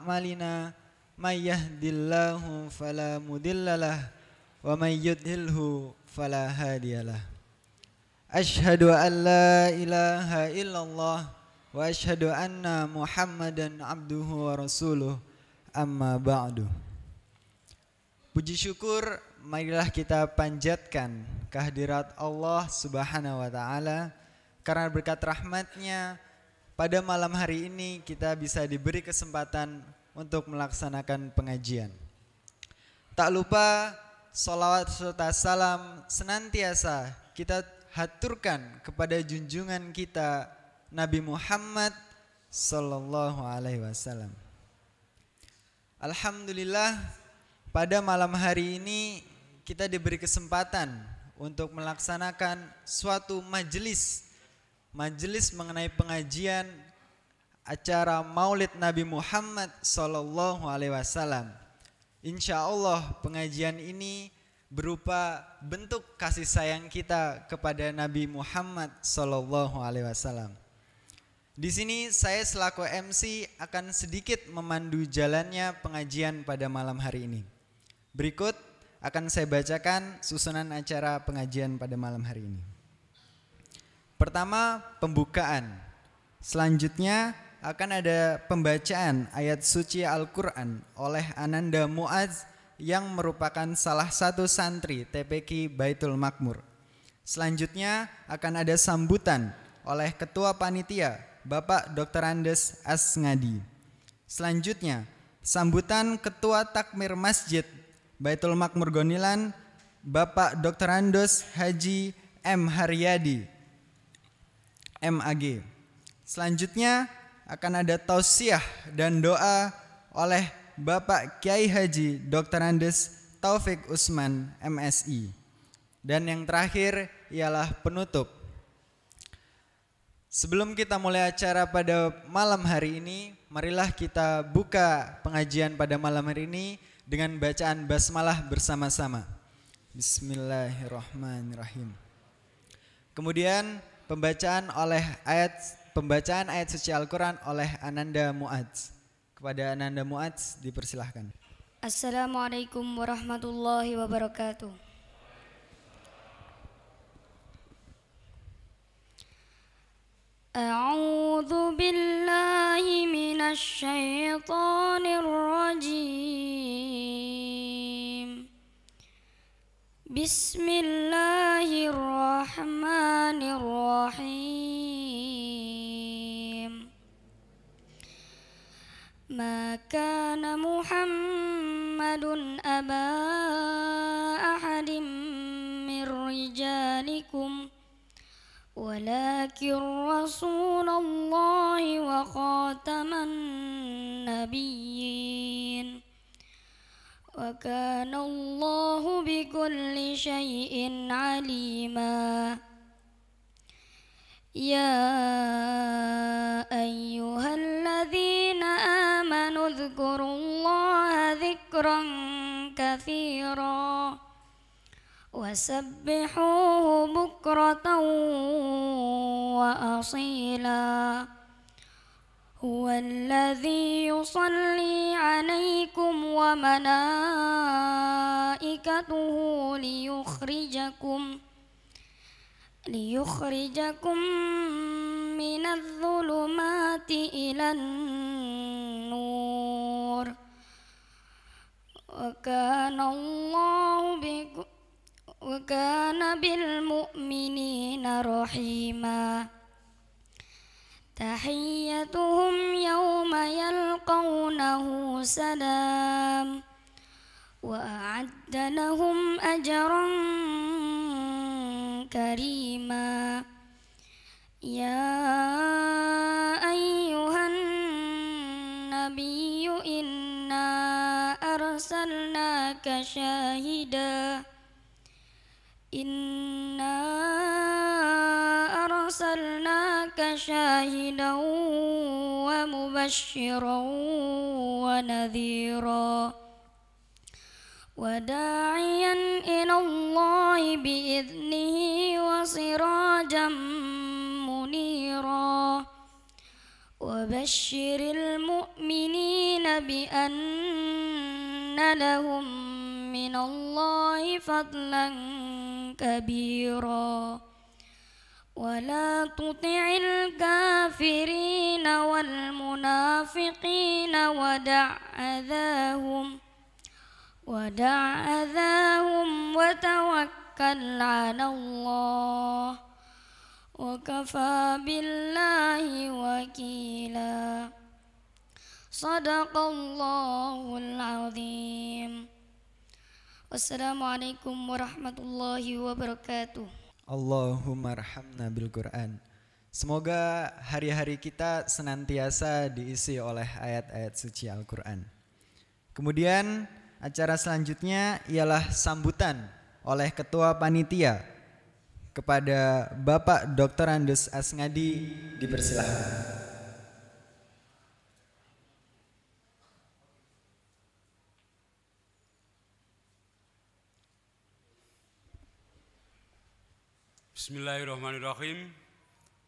أعمالنا من يهد الله فلا مضل له ومن يضلله فلا هادي له أشهد أن لا إله إلا الله وأشهد أن محمدا عبده ورسوله أما بعد. Puji syukur marilah kita panjatkan kehadirat Allah Subhanahu wa taala karena berkat rahmatnya pada malam hari ini kita bisa diberi kesempatan untuk melaksanakan pengajian. Tak lupa sholawat serta salam senantiasa kita haturkan kepada junjungan kita Nabi Muhammad sallallahu alaihi wasallam. Alhamdulillah, pada malam hari ini kita diberi kesempatan untuk melaksanakan suatu majelis mengenai pengajian acara Maulid Nabi Muhammad sallallahu alaihi wasallam. Insya Allah pengajian ini berupa bentuk kasih sayang kita kepada Nabi Muhammad sallallahu alaihi wasallam. Di sini saya selaku MC akan sedikit memandu jalannya pengajian pada malam hari ini. Berikut akan saya bacakan susunan acara pengajian pada malam hari ini. Pertama, pembukaan. Selanjutnya akan ada pembacaan ayat suci Al-Quran oleh Ananda Muadz yang merupakan salah satu santri TPQ Baitul Makmur. Selanjutnya akan ada sambutan oleh Ketua Panitia Bapak Dr. Andes Asngadi. Selanjutnya sambutan Ketua Takmir Masjid Baitul Makmur Gonilan Bapak Dr. Andos Haji M. Haryadi MAG. Selanjutnya akan ada tausiah dan doa oleh Bapak Kiai Haji Dr. Andes Taufik Usman MSI. Dan yang terakhir ialah penutup. Sebelum kita mulai acara pada malam hari ini, marilah kita buka pengajian pada malam hari ini dengan bacaan basmalah bersama-sama. Bismillahirrahmanirrahim. Kemudian pembacaan ayat suci Al-Quran oleh Ananda Muadz. Kepada Ananda Muadz dipersilahkan. Assalamualaikum warahmatullahi wabarakatuh. A'udzu billahi minasy syaithanir rajim. Bismillahirrahmanirrahim. Ma kana Muhammadun aba ahadim mir rijalikum walakin Rasulullahi wa khataman nabiyyin wa kana Allahu bikulli syai'in alima. Ya ayyuhalladzina amanu dzkurullaha dzikran katsira wasabbihuhu bukratan wa asila. Huwallazi yusalli 'alaikum wa malaikatuhu liyukhrijakum minadh-dhulumati ilan nur. Wa kana bil mu'minina rahima. Tahiyyatuhum yawma yalqawnahu salam wa a'adda lahum ajran karima. Ya ayyuhan nabiyyu inna arsalnaka syahida syahidan wa mubasysyiran wa nadhira wa da'iyan ila Allahi bi'idnihi wa sirajan munira wa وبشر المؤمنين بأن لهم من الله فضلا كبيرا ولا تطع الكافرين والمنافقين ودع أذاهم وتوكل على الله وكفى بالله وكيلا صدق الله العظيم. Wassalamualaikum warahmatullahi wabarakatuh. Allahumma arhamna bil Quran. Semoga hari-hari kita senantiasa diisi oleh ayat-ayat suci Al-Quran. Kemudian acara selanjutnya ialah sambutan oleh Ketua Panitia kepada Bapak Dr. Andes Asngadi, dipersilahkan. Bismillahirrahmanirrahim.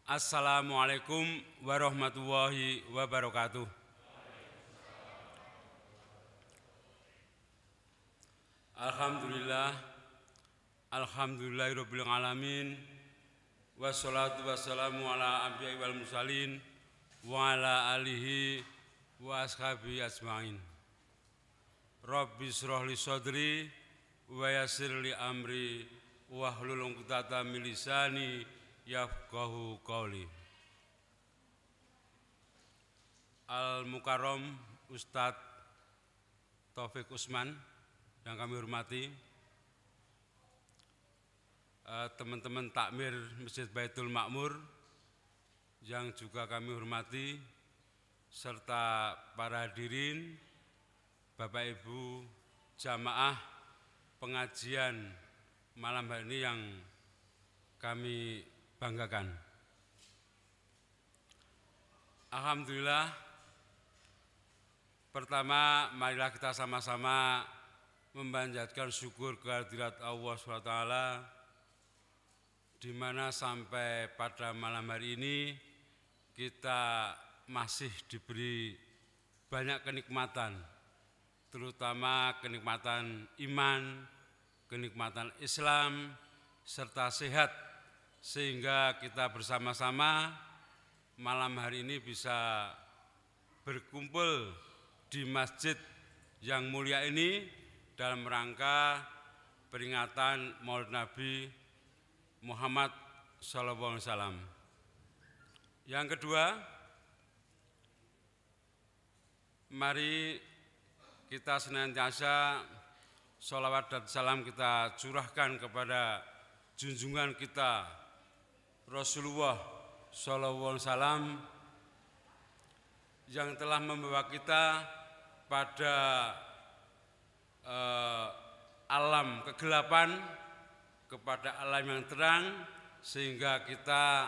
Assalamualaikum warahmatullahi wabarakatuh. Alhamdulillahirabbil alamin. Wassalatu wassalamu ala anbiya'i wal mursalin wa ala alihi wa ashabihi ajmain. Rabbi shrah li sadri wa yassir li amri wahlul 'uqdatam min lisani yafqahu qawli. Al-Mukarram Ustadz Taufik Usman yang kami hormati, teman-teman takmir Masjid Baitul Makmur yang juga kami hormati, serta para hadirin, Bapak Ibu jamaah pengajian malam hari ini yang kami banggakan. Alhamdulillah, pertama marilah kita sama-sama memanjatkan syukur kehadirat Allah SWT, di mana sampai pada malam hari ini kita masih diberi banyak kenikmatan, terutama kenikmatan iman, kenikmatan Islam, serta sehat, sehingga kita bersama-sama malam hari ini bisa berkumpul di masjid yang mulia ini dalam rangka peringatan Maulid Nabi Muhammad SAW. Yang kedua, mari kita senantiasa sholawat dan salam kita curahkan kepada junjungan kita Rasulullah SAW yang telah membawa kita pada alam kegelapan kepada alam yang terang, sehingga kita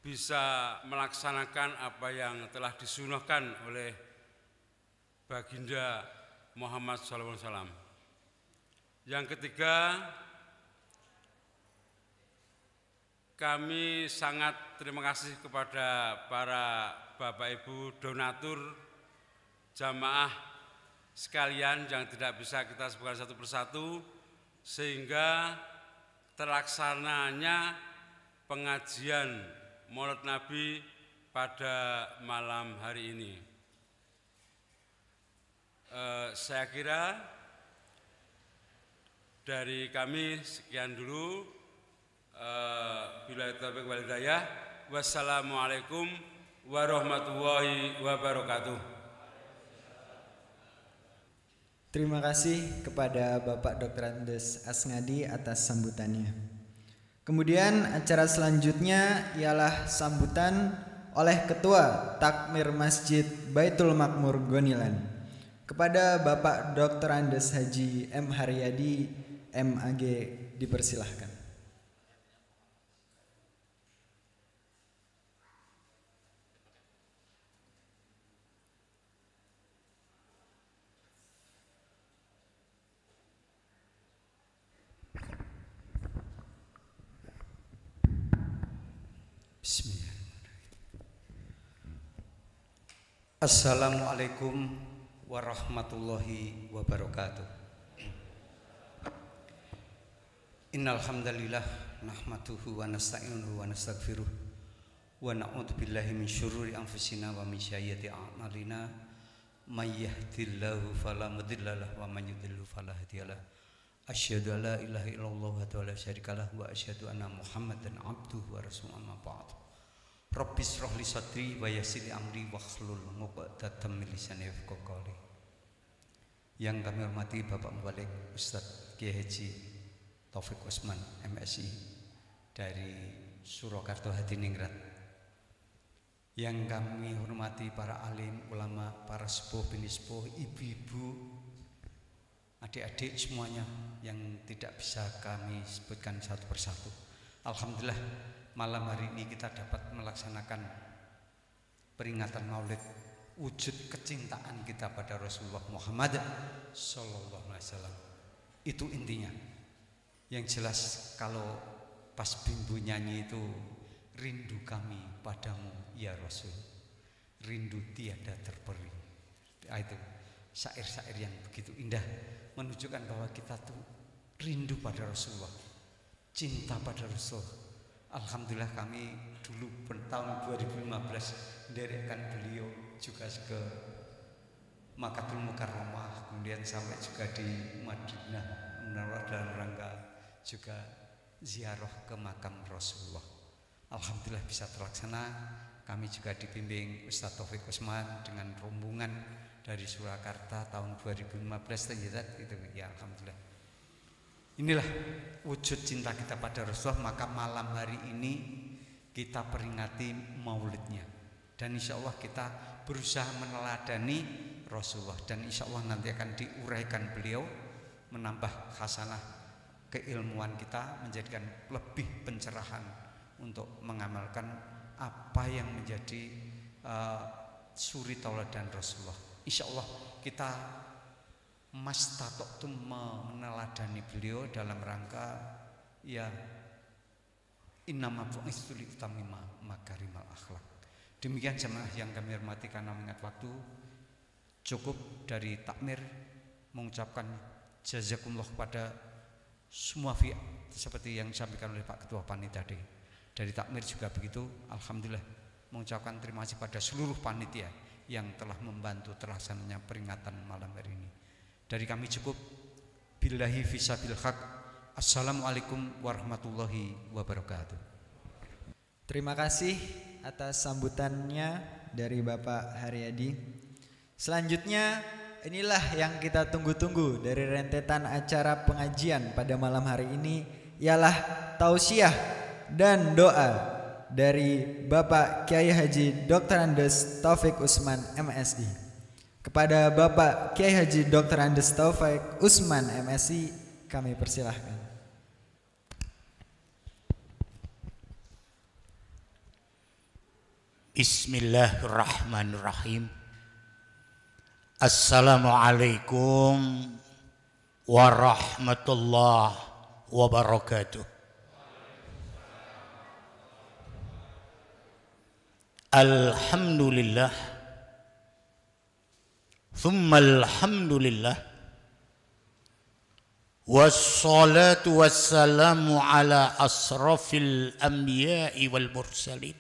bisa melaksanakan apa yang telah disunahkan oleh baginda Muhammad SAW. Yang ketiga, kami sangat terima kasih kepada para Bapak Ibu donatur jamaah sekalian yang tidak bisa kita sebutkan satu persatu, sehingga terlaksananya pengajian Maulid Nabi pada malam hari ini. Saya kira dari kami sekian dulu. Billahi taufiq wal hidayah. Wassalamualaikum warahmatullahi wabarakatuh. Terima kasih kepada Bapak Dr. Andes Asngadi atas sambutannya. Kemudian acara selanjutnya ialah sambutan oleh Ketua Takmir Masjid Baitul Makmur Gonilan kepada Bapak Dr. Andes Haji M. Haryadi MAG, dipersilahkan. Assalamualaikum warahmatullahi wabarakatuh. Innal hamdalillah nahmaduhu wa nasta'inuhu wa nastaghfiruh wa na'udzu billahi min syururi anfusina wa min sayyiati a'malina may yahdihillahu fala mudilla lahu wa man yudlil fala hadiyalah. Asyhadu an la ilaha illallah wa la syarikalah wa asyhadu anna Muhammadan abduhu wa rasuluhu amma ba'd. Rabbi shrah li sadri wa yassir li amri wahlul 'uqdatam min lisani yafqahu qawli. Yang kami hormati Bapak Mubalik Ustadz Kiai Haji Taufik Usman MSI dari Surakarta Hadiningrat. Yang kami hormati para alim, ulama, para sepuh, bini sepuh, ibu-ibu, adik-adik semuanya yang tidak bisa kami sebutkan satu persatu. Alhamdulillah malam hari ini kita dapat melaksanakan peringatan Maulid, wujud kecintaan kita pada Rasulullah Muhammad Sallallahu Alaihi Wasallam. Itu intinya. Yang jelas kalau pas Bimbo nyanyi itu, rindu kami padamu ya Rasul, rindu tiada terperi. Itu syair-syair yang begitu indah, menunjukkan bahwa kita tuh rindu pada Rasulullah, cinta pada Rasul. Alhamdulillah kami dulu tahun 2015 menderekkan beliau juga ke Makkatul Mukarramah, kemudian sampai juga di Madinah Munawwarah dalam rangka juga ziarah ke makam Rasulullah. Alhamdulillah bisa terlaksana. Kami juga dibimbing Ustadz Taufik Usman dengan rombongan dari Surakarta tahun 2015 itu ya alhamdulillah. Inilah wujud cinta kita pada Rasulullah. Maka malam hari ini kita peringati maulidnya, dan insya Allah kita berusaha meneladani Rasulullah, dan insya Allah nanti akan diuraikan beliau, menambah khasanah keilmuan kita, menjadikan lebih pencerahan untuk mengamalkan apa yang menjadi suri tauladan Rasulullah. Insya Allah kita mastatoktum meneladani beliau dalam rangka ya innama bu'istu li utamima makarimal akhlak. Demikian jemaah yang kami hormati, karena mengingat waktu cukup dari takmir mengucapkan jazakumullah kepada semua pihak seperti yang disampaikan oleh Pak Ketua Panitia tadi. Dari takmir juga begitu, alhamdulillah mengucapkan terima kasih pada seluruh panitia yang telah membantu terlaksananya peringatan malam hari ini. Dari kami cukup. Billahi fisabil haq. Assalamualaikum warahmatullahi wabarakatuh. Terima kasih atas sambutannya dari Bapak Haryadi. Selanjutnya inilah yang kita tunggu-tunggu dari rentetan acara pengajian pada malam hari ini, ialah tausiah dan doa dari Bapak Kiai Haji Dr. Andes Taufik Usman MSI. Kepada Bapak Kiai Haji Dr. Andes Taufik Usman MSI kami persilahkan. Bismillahirrahmanirrahim. Assalamualaikum warahmatullahi wabarakatuh. Alhamdulillah, thumma alhamdulillah, wassalatu wassalamu ala asrafil anbiya'i wal mursalin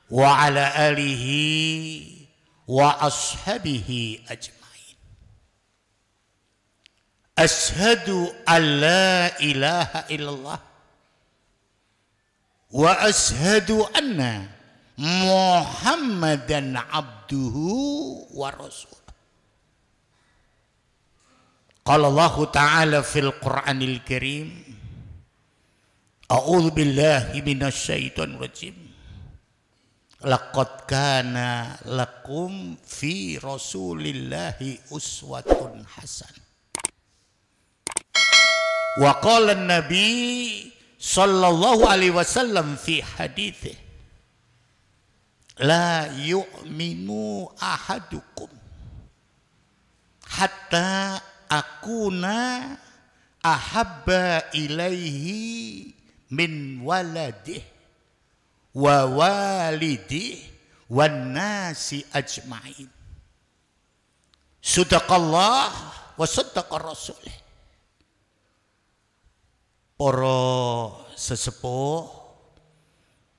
wa ala alihi wa ashabihi ajma'in. Ashhadu an la ilaha illallah wa ashhadu anna Muhammadan abduhu wa rasuluh. Qala Allah ta'ala fil Qur'anil Karim, a'udzu billahi minasy syaithanir rajim. Laqad kana lakum fi rasulillahi uswatun hasan. Wa qala an-nabi sallallahu alaihi wasallam fi haditsih, la yu'minu ahadukum hatta akuna ahabba ilaihi min waladih wa walidih wan nasi ajmain. Sadaqallah wa sadaqar rasul. Para sesepuh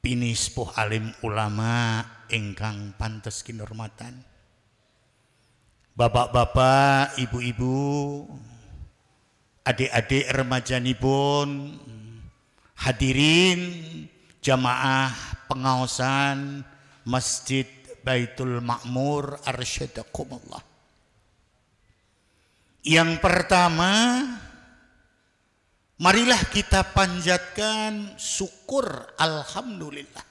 pinispuh alim ulama ingkang pantes kinurmatan, bapak-bapak, ibu-ibu, adik-adik remajanipun, hadirin jamaah pengaosan Masjid Baitul Ma'mur arsyadakumullah. Yang pertama, marilah kita panjatkan syukur alhamdulillah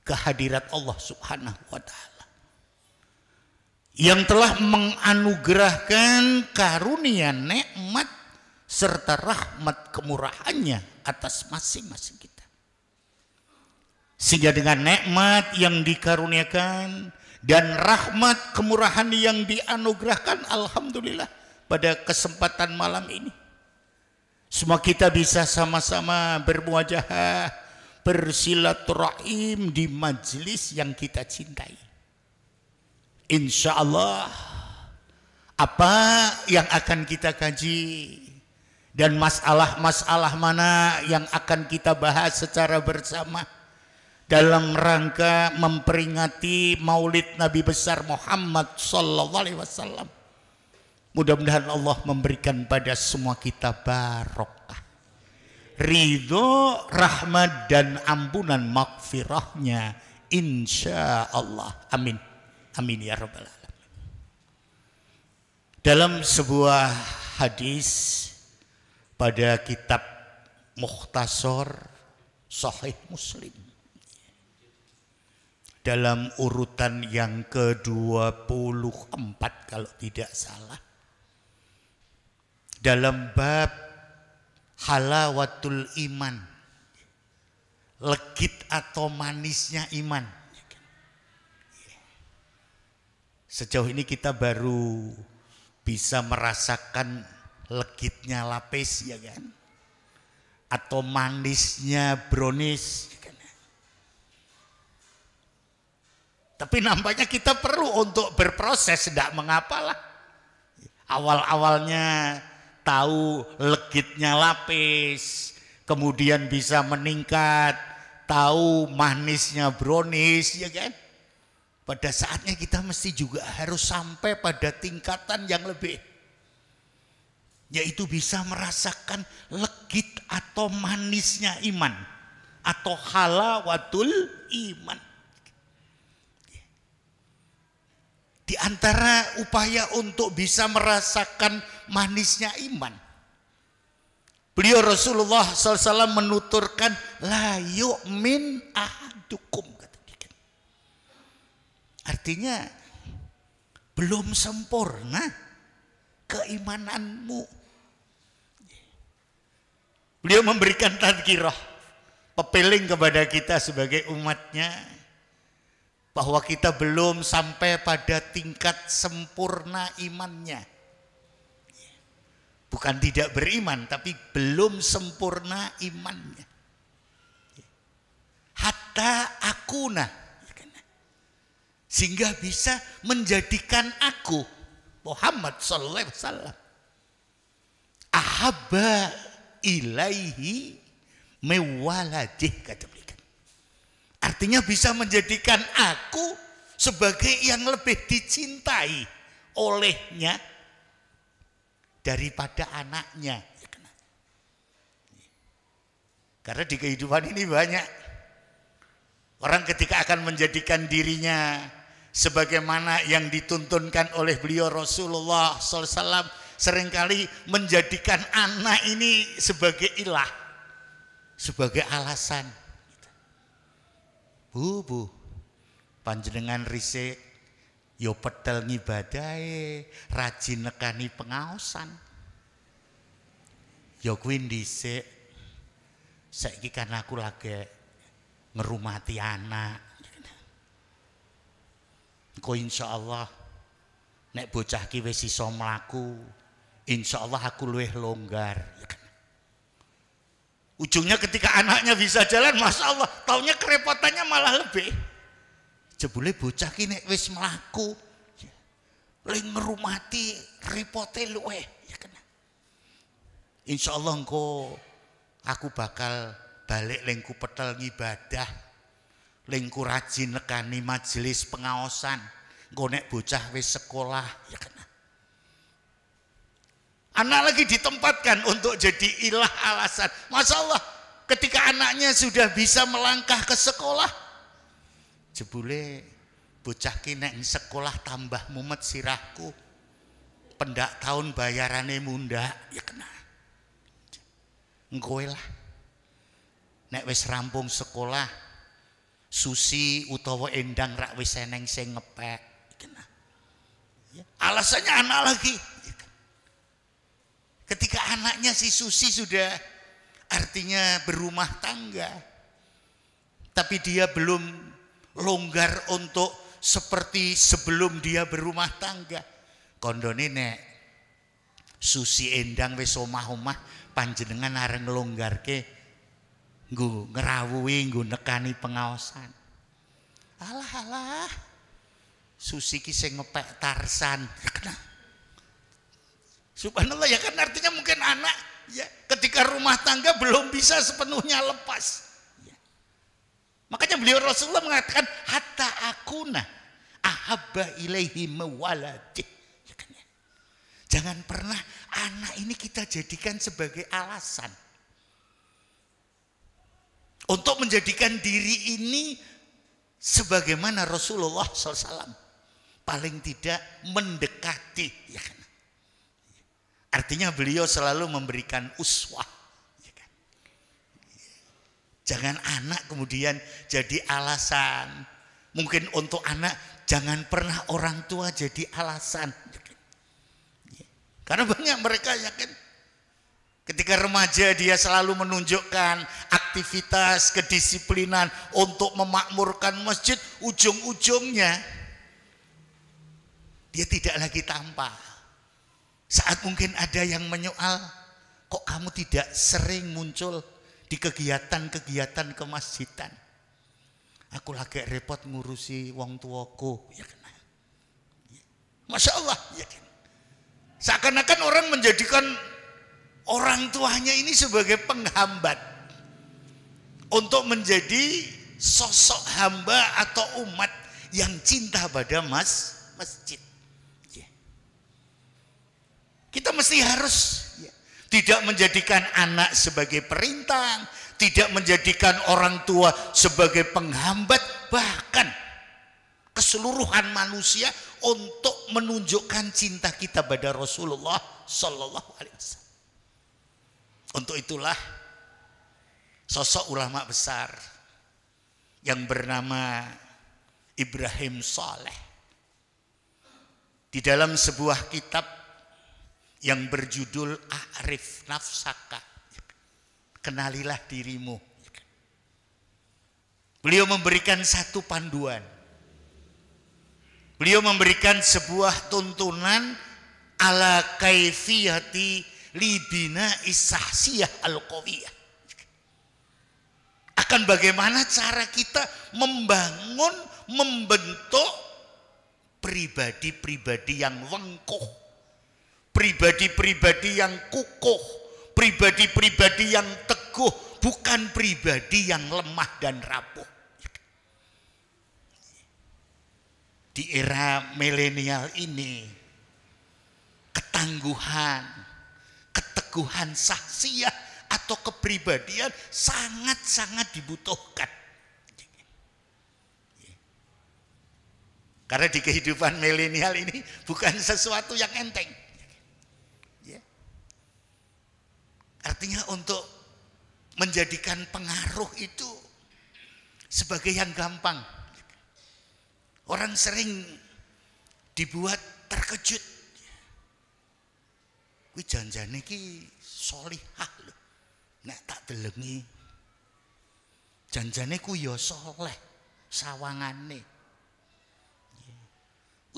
kehadirat Allah Subhanahu wa taala yang telah menganugerahkan karunia nikmat serta rahmat kemurahannya atas masing-masing kita. Sehingga dengan nikmat yang dikaruniakan dan rahmat kemurahan yang dianugerahkan, alhamdulillah pada kesempatan malam ini semua kita bisa sama-sama bermuajahah, bersilaturahim di majelis yang kita cintai. Insya Allah apa yang akan kita kaji dan masalah-masalah mana yang akan kita bahas secara bersama dalam rangka memperingati Maulid Nabi besar Muhammad sallallahu alaihi wasallam. Mudah-mudahan Allah memberikan pada semua kita barokah, ridho, rahmat dan ampunan maghfirahnya insya Allah. Amin. Amin ya rabbal alamin. Dalam sebuah hadis pada kitab Mukhtasar Sahih Muslim, dalam urutan yang ke-24 kalau tidak salah, dalam bab halawatul iman, legit atau manisnya iman. Sejauh ini kita baru bisa merasakan legitnya lapis, ya kan, atau manisnya brownies, ya kan? Tapi nampaknya kita perlu untuk berproses, tidak mengapalah. Awal-awalnya tahu legitnya lapis, kemudian bisa meningkat, tahu manisnya brownies, ya kan? Pada saatnya kita mesti juga harus sampai pada tingkatan yang lebih, yaitu bisa merasakan legit atau manisnya iman atau halawatul iman. Di antara upaya untuk bisa merasakan manisnya iman, beliau Rasulullah SAW menuturkan la yu'min ahadukum. Artinya belum sempurna keimananmu. Beliau memberikan tadkirah, pepeling kepada kita sebagai umatnya, bahwa kita belum sampai pada tingkat sempurna imannya. Bukan tidak beriman, tapi belum sempurna imannya. Hatta akuna, sehingga bisa menjadikan aku Muhammad sallallahu alaihi wasallam ahabba ilaihi mewaladih, kata beliau. Artinya bisa menjadikan aku sebagai yang lebih dicintai olehnya daripada anaknya. Karena di kehidupan ini banyak orang ketika akan menjadikan dirinya sebagaimana yang dituntunkan oleh beliau Rasulullah SAW, seringkali menjadikan anak ini sebagai ilah, sebagai alasan. Bu, panjenengan risik yo pedal ngibadahe, rajin nekani pengaosan. Yo kuwi dhisik, saiki kan aku lagi ngerumati anak. Engko insyaallah nek bocah ki wis iso mlaku, insyaallah aku luwih longgar. Ujungnya ketika anaknya bisa jalan, masya Allah, taunya kerepotannya malah lebih. Jebule bocah ki nek wis mlaku ling ngrumati repote luweh ya kan. Insyaallah engko aku bakal balik ling Kupetel ngibadah, ling ku rajin nekani majelis pengaosan. Engko nek bocah wis sekolah ya kan. Anak lagi ditempatkan untuk jadi ilah alasan. Masya Allah, ketika anaknya sudah bisa melangkah ke sekolah, jebule bocah ki nek sekolah tambah mumet sirahku, pendak tahun bayarane mundak ya kena. Engkoe lah nek wis rampung sekolah, Susi utawa Endang rak wis eneng sing ngepek kena. Ya, alasannya anak lagi. Ketika anaknya si Susi sudah artinya berumah tangga, tapi dia belum longgar untuk seperti sebelum dia berumah tangga. Kondone nek Susi Endang wis omah-omah, panjenengan areng nglonggarke nggo ngrawuhi, nggo nekani pengaosan. Alah Susi ki sing ngepek Tarsan. Subhanallah ya kan, artinya mungkin anak ya ketika rumah tangga belum bisa sepenuhnya lepas. Ya. Makanya beliau Rasulullah mengatakan hatta akuna ahabba ilaihi mawaladi. Ya kan, ya. Jangan pernah anak ini kita jadikan sebagai alasan untuk menjadikan diri ini sebagaimana Rasulullah SAW paling tidak mendekati. Ya kan. Artinya beliau selalu memberikan uswah. Jangan anak kemudian jadi alasan. Mungkin untuk anak jangan pernah orang tua jadi alasan. Karena banyak mereka yakin ketika remaja dia selalu menunjukkan aktivitas kedisiplinan untuk memakmurkan masjid, ujung-ujungnya dia tidak lagi tampak. Saat mungkin ada yang menyoal, kok kamu tidak sering muncul di kegiatan-kegiatan kemasjidan? Aku lagi repot ngurusi wong tuaku. Ya kan? Masya Allah. Ya kan? Seakan-akan orang menjadikan orang tuanya ini sebagai penghambat untuk menjadi sosok hamba atau umat yang cinta pada masjid. Kita mesti harus tidak menjadikan anak sebagai perintang, tidak menjadikan orang tua sebagai penghambat, bahkan keseluruhan manusia untuk menunjukkan cinta kita pada Rasulullah Sallallahu Alaihi Wasallam. Untuk itulah sosok ulama besar yang bernama Ibrahim Saleh di dalam sebuah kitab yang berjudul A'rif Nafsaka, kenalilah dirimu. Beliau memberikan satu panduan. Beliau memberikan sebuah tuntunan ala kaifiyati libina isahsiyah al-qawiyah. Akan bagaimana cara kita membentuk pribadi-pribadi yang wengkuh, pribadi-pribadi yang kukuh, pribadi-pribadi yang teguh, bukan pribadi yang lemah dan rapuh. Di era milenial ini, ketangguhan, keteguhan sahsiah atau kepribadian sangat-sangat dibutuhkan. Karena di kehidupan milenial ini bukan sesuatu yang enteng. Artinya untuk menjadikan pengaruh itu sebagai yang gampang. Orang sering dibuat terkejut. Kuwi janjane ki sholihah lho. Nek tak delengi janjane ku ya soleh sawangane.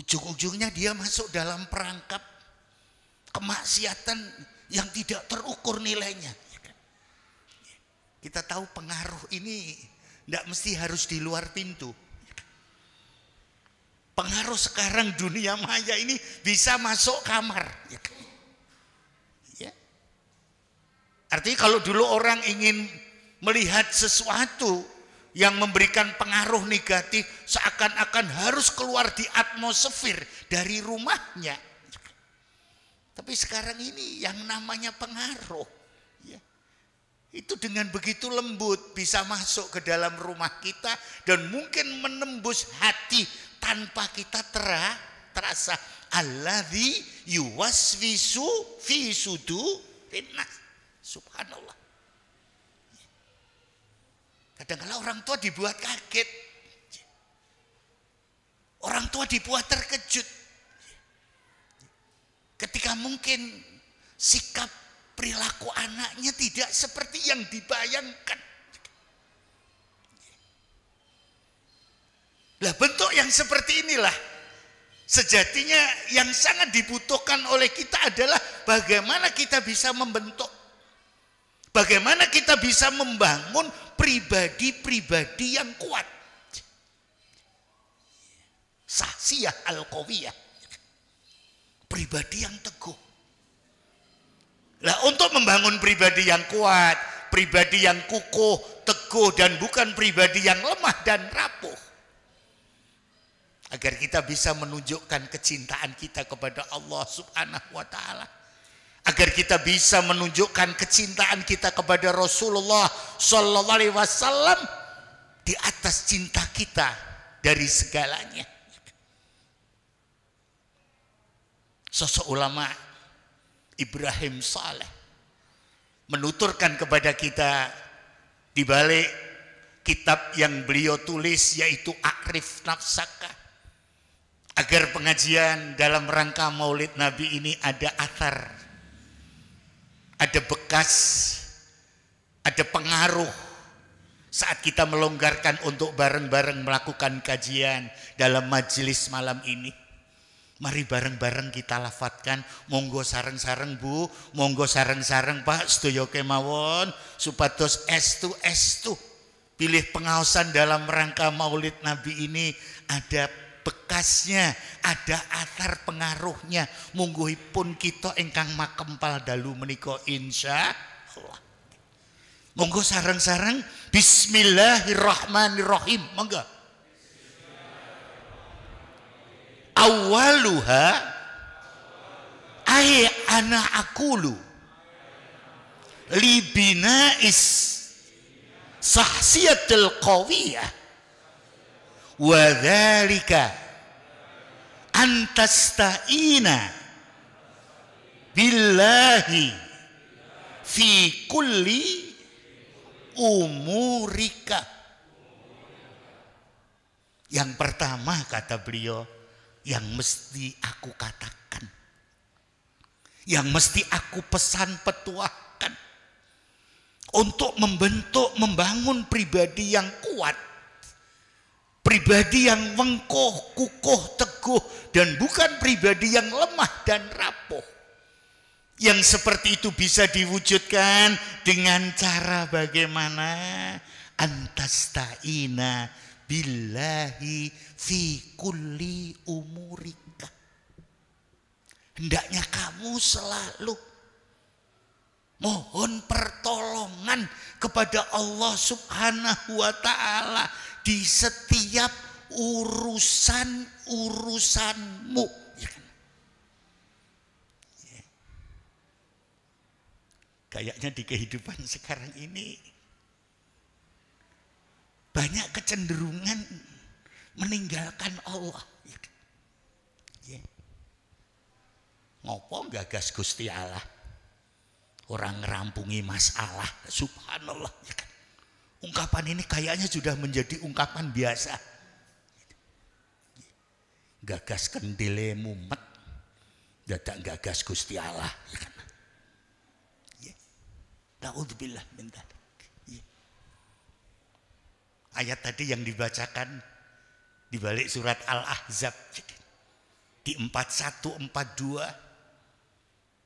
Ujung-ujungnya dia masuk dalam perangkap kemaksiatan yang tidak terukur nilainya. Kita tahu pengaruh ini tidak mesti harus di luar pintu. Pengaruh sekarang dunia maya ini bisa masuk kamar. Ya. Artinya kalau dulu orang ingin melihat sesuatu yang memberikan pengaruh negatif, seakan-akan harus keluar di atmosfer dari rumahnya. Tapi sekarang ini yang namanya pengaruh, ya, itu dengan begitu lembut bisa masuk ke dalam rumah kita dan mungkin menembus hati tanpa kita terasa. Alladzi yuwaswisu fi sudurin nas. Subhanallah. Kadang-kadang orang tua dibuat kaget. Orang tua dibuat terkejut. Ketika mungkin sikap perilaku anaknya tidak seperti yang dibayangkan. Lah bentuk yang seperti inilah sejatinya yang sangat dibutuhkan oleh kita adalah bagaimana kita bisa membentuk, bagaimana kita bisa membangun pribadi-pribadi yang kuat. Sahsiyah al-qawiyah, pribadi yang teguh. Lah untuk membangun pribadi yang kuat, pribadi yang kukuh, teguh dan bukan pribadi yang lemah dan rapuh, agar kita bisa menunjukkan kecintaan kita kepada Allah Subhanahu wa taala, agar kita bisa menunjukkan kecintaan kita kepada Rasulullah sallallahu alaihi wasallam di atas cinta kita dari segalanya. Sosok ulama Ibrahim Saleh menuturkan kepada kita di balik kitab yang beliau tulis, yaitu Akrif Nafsaka, agar pengajian dalam rangka Maulid Nabi ini ada athar, ada bekas, ada pengaruh saat kita melonggarkan untuk bareng-bareng melakukan kajian dalam majelis malam ini. Mari bareng-bareng kita lafadzkan, monggo sareng-sareng Bu, monggo sareng-sareng Pak, sedaya kemawon supados estu pilih pengaosan dalam rangka Maulid Nabi ini ada bekasnya, ada athar pengaruhnya. Mungguhipun kita ingkang makempal dalu menika insyaallah. Monggo sareng-sareng bismillahirrahmanirrahim. Monggo. Awaluha ay ana akulu libina is sahsiyatul qawiyah wa dzalika antasta'ina billahi fi kulli umurika. Yang pertama kata beliau, yang mesti aku katakan, yang mesti aku pesan petuahkan untuk membangun pribadi yang kuat, pribadi yang wengkoh, kukuh, teguh, dan bukan pribadi yang lemah dan rapuh. Yang seperti itu bisa diwujudkan dengan cara bagaimana? Antasta'ina billahi fi kulli umurika. Hendaknya kamu selalu mohon pertolongan kepada Allah Subhanahu wa taala di setiap urusan-urusanmu. Kayaknya di kehidupan sekarang ini banyak kecenderungan meninggalkan Allah. Ngopo gagas Gusti Allah, orang ngerampungi masalah. Subhanallah. Ungkapan ini kayaknya sudah menjadi ungkapan biasa. Gagas kendile mumet, dadak gagas Gusti Allah. Na'udzubillah min dzalik. Ayat tadi yang dibacakan di balik surat Al-Ahzab di 41-42,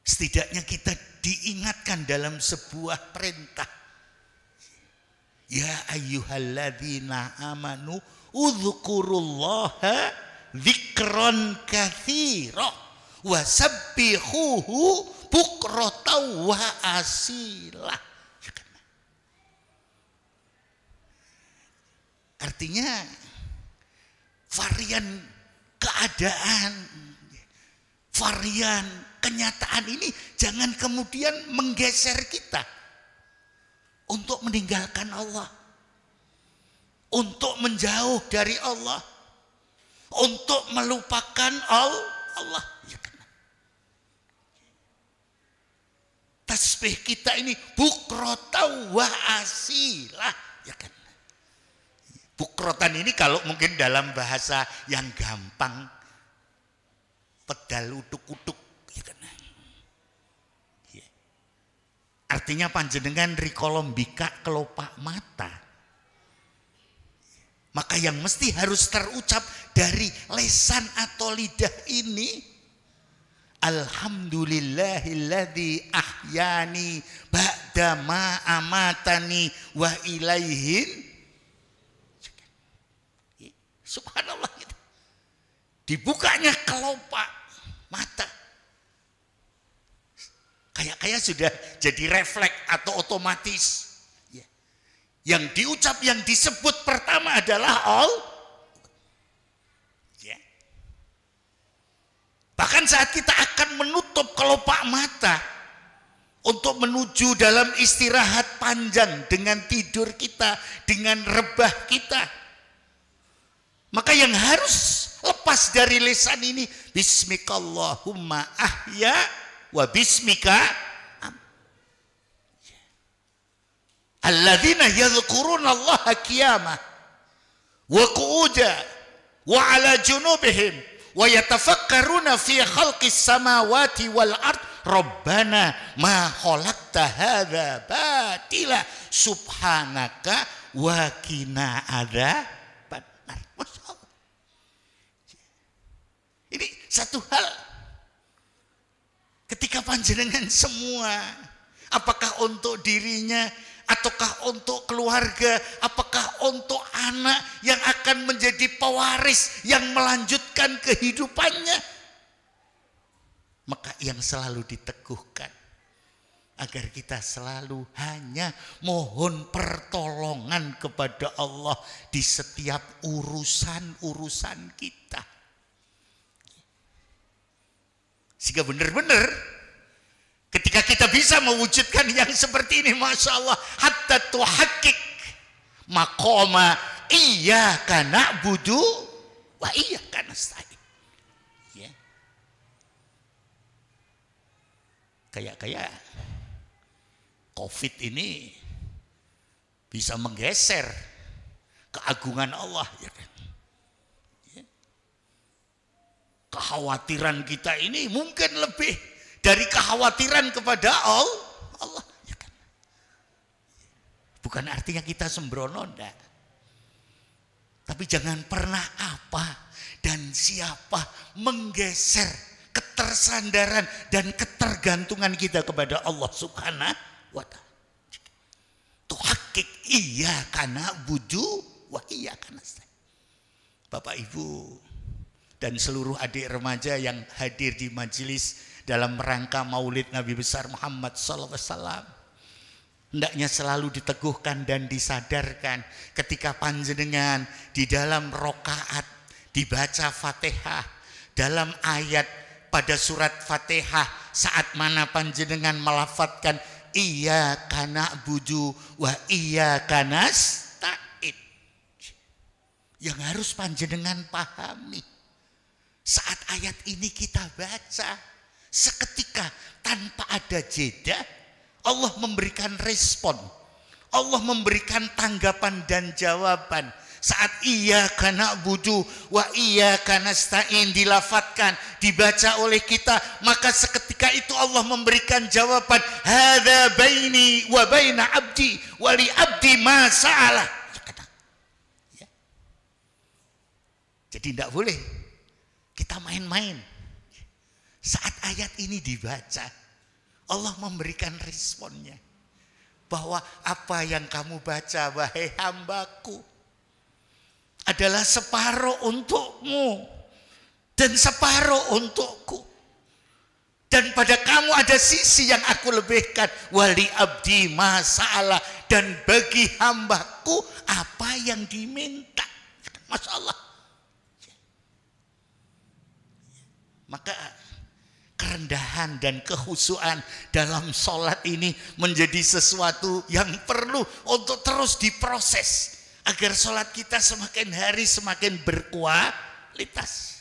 setidaknya kita diingatkan dalam sebuah perintah. Ya ayyuhalladzina amanu udzukurullaha dzikron katsira wa sabbihuhu bukratan wa asila. Artinya varian keadaan, varian kenyataan ini jangan kemudian menggeser kita untuk meninggalkan Allah, untuk menjauh dari Allah, untuk melupakan Allah. Tasbih kita ini bukratan wa asilah, ya kan? Bukrotan ini kalau mungkin dalam bahasa yang gampang, pedal utuk-utuk, ya kan? Ya. Artinya panjenengan rikala mbikak kelopak mata, maka yang mesti harus terucap dari lesan atau lidah ini, alhamdulillahilladzi ahyani ba'da ma amatani wa ilaihin. Subhanallah, gitu. Dibukanya kelopak mata, kayak sudah jadi refleks atau otomatis. Ya. Yang diucap, yang disebut pertama adalah ya. Bahkan saat kita akan menutup kelopak mata untuk menuju dalam istirahat panjang dengan tidur kita, dengan rebah kita, maka yang harus lepas dari lisan ini, bismikallahumma ahya wa bismika alladzina yadhkuruna allaha qiyamah wa qu'uda wa ala junubihim wa yatafakkaruna fi khalqis samawati wal ard rabbana ma khalaqta hadza batila subhanaka wa qina adzabannar. Ini satu hal, ketika panjenengan semua, apakah untuk dirinya, ataukah untuk keluarga, apakah untuk anak yang akan menjadi pewaris yang melanjutkan kehidupannya, maka yang selalu diteguhkan agar kita selalu hanya mohon pertolongan kepada Allah di setiap urusan-urusan kita. Sehingga benar-benar ketika kita bisa mewujudkan yang seperti ini, Masya Allah, hatta tuhakik maqama iyyaka na'budu wa iyyaka nasta'in. Ya. Kayak COVID ini bisa menggeser keagungan Allah, ya kan? Kekhawatiran kita ini mungkin lebih dari kekhawatiran kepada Allah, ya kan? Bukan artinya kita sembrono, enggak. Tapi jangan pernah apa dan siapa menggeser ketersandaran dan ketergantungan kita kepada Allah Subhanahu wa ta'ala. Tuhakik iyyaka na'budu wa iyyaka nasta'in. Bapak Ibu dan seluruh adik remaja yang hadir di majelis dalam rangka Maulid Nabi besar Muhammad SAW, hendaknya selalu diteguhkan dan disadarkan ketika panjenengan di dalam rokaat dibaca Fatihah, dalam ayat pada surat Fatihah saat mana panjenengan melafadzkan iyyaka na'budu wa iyyaka nasta'in, yang harus panjenengan pahami, saat ayat ini kita baca, seketika tanpa ada jeda Allah memberikan respon, Allah memberikan tanggapan dan jawaban. Saat iyyaka na'budu wa iyyaka nasta'in dilafadzkan, dibaca oleh kita, maka seketika itu Allah memberikan jawaban, hadza baini wa baina abdi wa li abdi ma sa'ala. Ya. Jadi tidak boleh kita main-main. Saat ayat ini dibaca, Allah memberikan responnya, bahwa apa yang kamu baca wahai hambaku adalah separuh untukmu, dan separuh untukku. Dan pada kamu ada sisi yang aku lebihkan. Wali abdi masalah, dan bagi hambaku apa yang diminta. Masya Allah. Maka kerendahan dan kehusuan dalam sholat ini menjadi sesuatu yang perlu untuk terus diproses agar sholat kita semakin hari semakin berkualitas.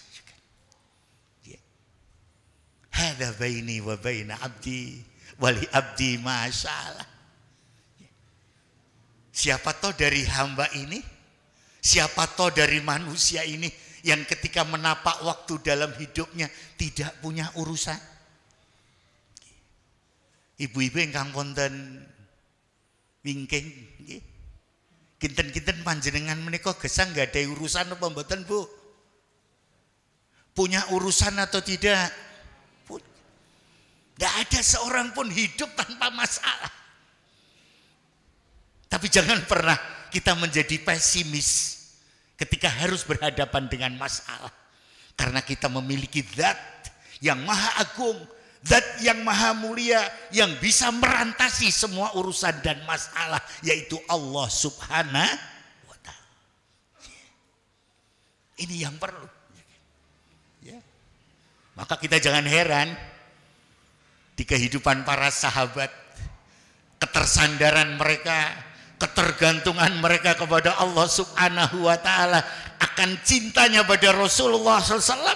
Hadza baini wa baina abdi wali abdi masyaallah. Siapa toh dari hamba ini, siapa toh dari manusia ini yang ketika menapak waktu dalam hidupnya tidak punya urusan. Ibu-ibu ingkang wonten wingking nggih. Kinten-kinten panjenengan menika gesang nggak ada urusan apa mboten, Bu? Punya urusan atau tidak? Tidak ada seorang pun hidup tanpa masalah. Tapi jangan pernah kita menjadi pesimis ketika harus berhadapan dengan masalah. Karena kita memiliki zat yang maha agung, zat yang maha mulia, yang bisa merantasi semua urusan dan masalah, yaitu Allah Subhanahu wa ta'ala. Ini yang perlu. Maka kita jangan heran di kehidupan para sahabat, ketersandaran mereka, ketergantungan mereka kepada Allah Subhanahu wa ta'ala, akan cintanya pada Rasulullah SAW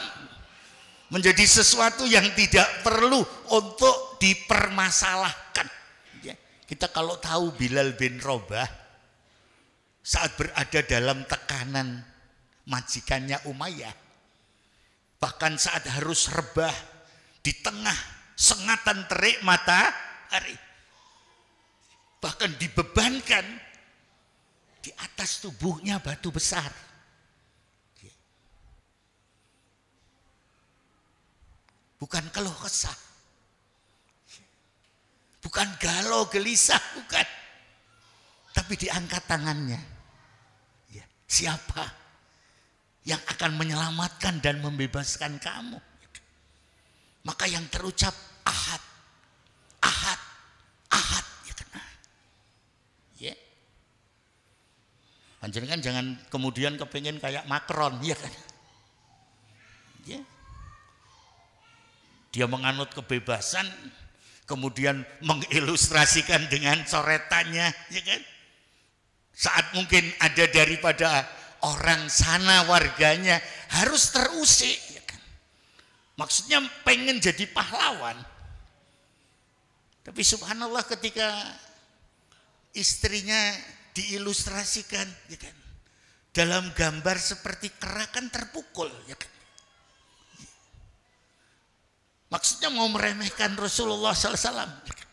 menjadi sesuatu yang tidak perlu untuk dipermasalahkan. Kita kalau tahu Bilal bin Rabah saat berada dalam tekanan majikannya Umayyah, bahkan saat harus rebah di tengah sengatan terik matahari, bahkan dibebankan di atas tubuhnya batu besar. Bukan keluh kesah, bukan galau gelisah, bukan, tapi diangkat tangannya. Siapa yang akan menyelamatkan dan membebaskan kamu? Maka yang terucap ahad, ahad, ahad, ya kena. Ya. Panjenengan jangan kemudian kepingin kayak Macron, ya kan? Ya. Dia menganut kebebasan, kemudian mengilustrasikan dengan coretannya, ya kan? Saat mungkin ada daripada orang sana warganya harus terusik. Maksudnya pengen jadi pahlawan. Tapi subhanallah ketika istrinya diilustrasikan, ya kan, dalam gambar seperti kera kan terpukul, ya kan. Maksudnya mau meremehkan Rasulullah SAW, ya kan.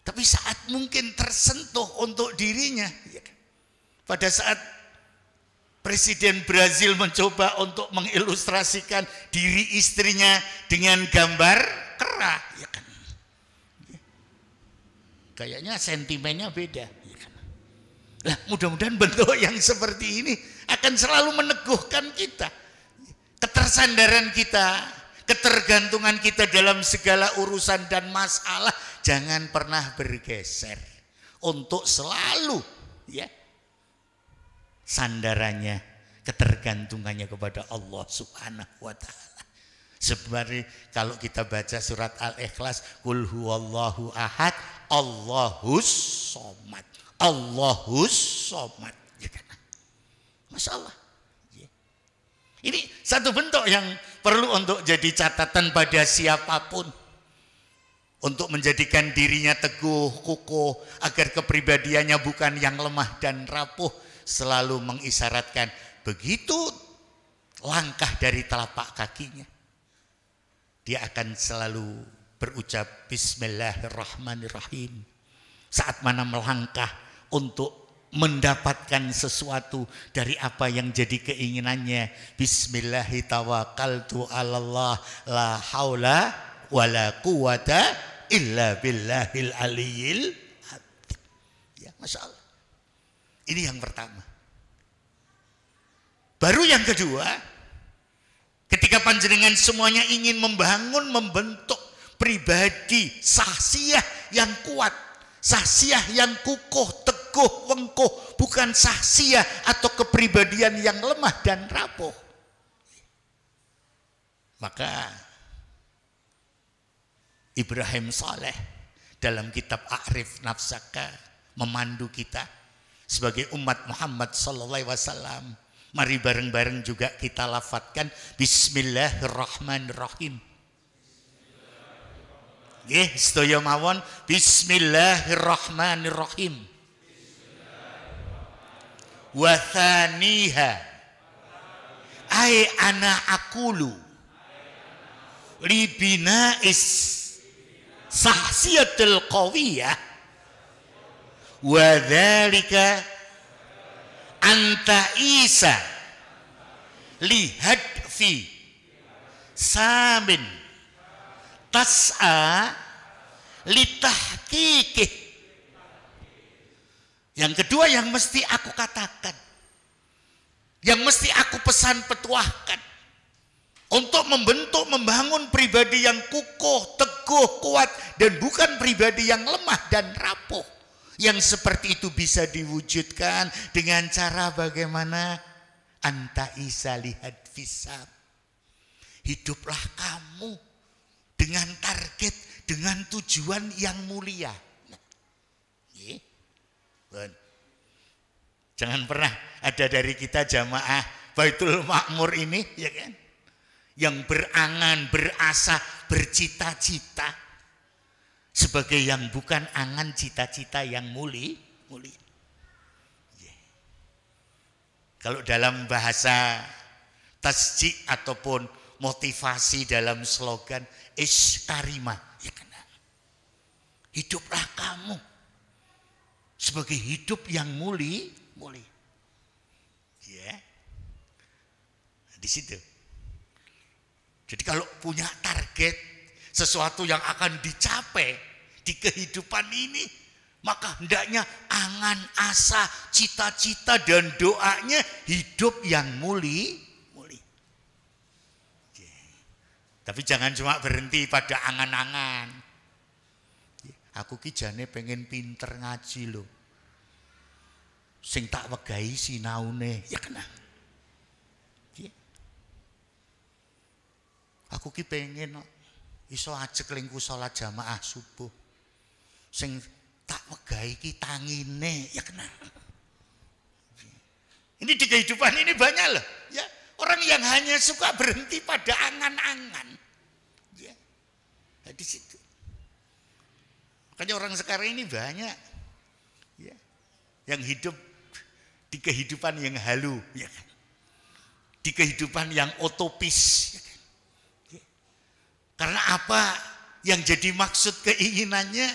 Tapi saat mungkin tersentuh untuk dirinya, ya kan. Pada saat Presiden Brazil mencoba untuk mengilustrasikan diri istrinya dengan gambar kera, ya kan? Kayaknya sentimennya beda, ya kan? Nah, mudah-mudahan bentuk yang seperti ini akan selalu meneguhkan kita, ketersandaran kita, ketergantungan kita dalam segala urusan dan masalah. Jangan pernah bergeser untuk selalu, ya, sandarannya, ketergantungannya kepada Allah Subhanahu wa ta'ala. Sebenarnya kalau kita baca surat Al-Ikhlas, Qul huwallahu ahad, Allahus somad, Allahus somad, ya kan? Masya Allah. Ini satu bentuk yang perlu untuk jadi catatan pada siapapun, untuk menjadikan dirinya teguh, kukuh, agar kepribadiannya bukan yang lemah dan rapuh. Selalu mengisyaratkan begitu langkah dari telapak kakinya, dia akan selalu berucap Bismillahirrahmanirrahim. Saat mana melangkah untuk mendapatkan sesuatu dari apa yang jadi keinginannya, Bismillahi tawakkaltu 'alallah la haula wala quwata illa billahil aliyil azim. Ya, Masya Allah. Ini yang pertama. Baru yang kedua, Ketika panjenengan semuanya ingin membangun, membentuk pribadi sahsiah yang kuat, sahsiah yang kukuh, teguh, wengkuh, bukan sahsiah atau kepribadian yang lemah dan rapuh. Maka Ibrahim Saleh dalam kitab A'rif Nafsaka memandu kita sebagai umat Muhammad sallallahu alaihi wasallam. Mari bareng-bareng juga kita lafadzkan Bismillahirrahmanirrahim. Nggih, sedaya mawon Bismillahirrahmanirrahim. Wa thaniha ai ana aqulu li bina'is sahsiyatil qawiyah wa dzalika anta Isa lihat fi samin tas'a litahqiqih. Yang kedua yang mesti aku katakan, yang mesti aku pesan petuahkan untuk membentuk, membangun pribadi yang kukuh, teguh, kuat, dan bukan pribadi yang lemah dan rapuh. Yang seperti itu bisa diwujudkan dengan cara bagaimana? Anta Isa lihat fisab. Hiduplah kamu dengan target, dengan tujuan yang mulia. Jangan pernah ada dari kita jamaah Baitul Makmur ini, ya kan, yang berangan, berasa, bercita-cita sebagai yang bukan angan cita-cita yang mulia. Kalau dalam bahasa tasjik ataupun motivasi dalam slogan Ish karimah, ya kan, hiduplah kamu sebagai hidup yang mulia. Ya, di situ. Jadi kalau punya target sesuatu yang akan dicapai di kehidupan ini, maka hendaknya angan, asa, cita-cita dan doanya hidup yang mulia. Tapi jangan cuma berhenti pada angan-angan. Aku ki jane pengen pinter ngaji loh. Sing tak wegahi sinaune, ya kena. Aku ki pengen iso ajek lingku salat jamaah subuh. Sing tak wegahi ki tangine, ya kena. Ini di kehidupan ini banyak loh, ya. Orang yang hanya suka berhenti pada angan-angan, ya. Nah, di situ. Makanya orang sekarang ini banyak, ya, yang hidup di kehidupan yang halu, ya kan? Di kehidupan yang utopis, ya kan? Ya. Karena apa yang jadi maksud keinginannya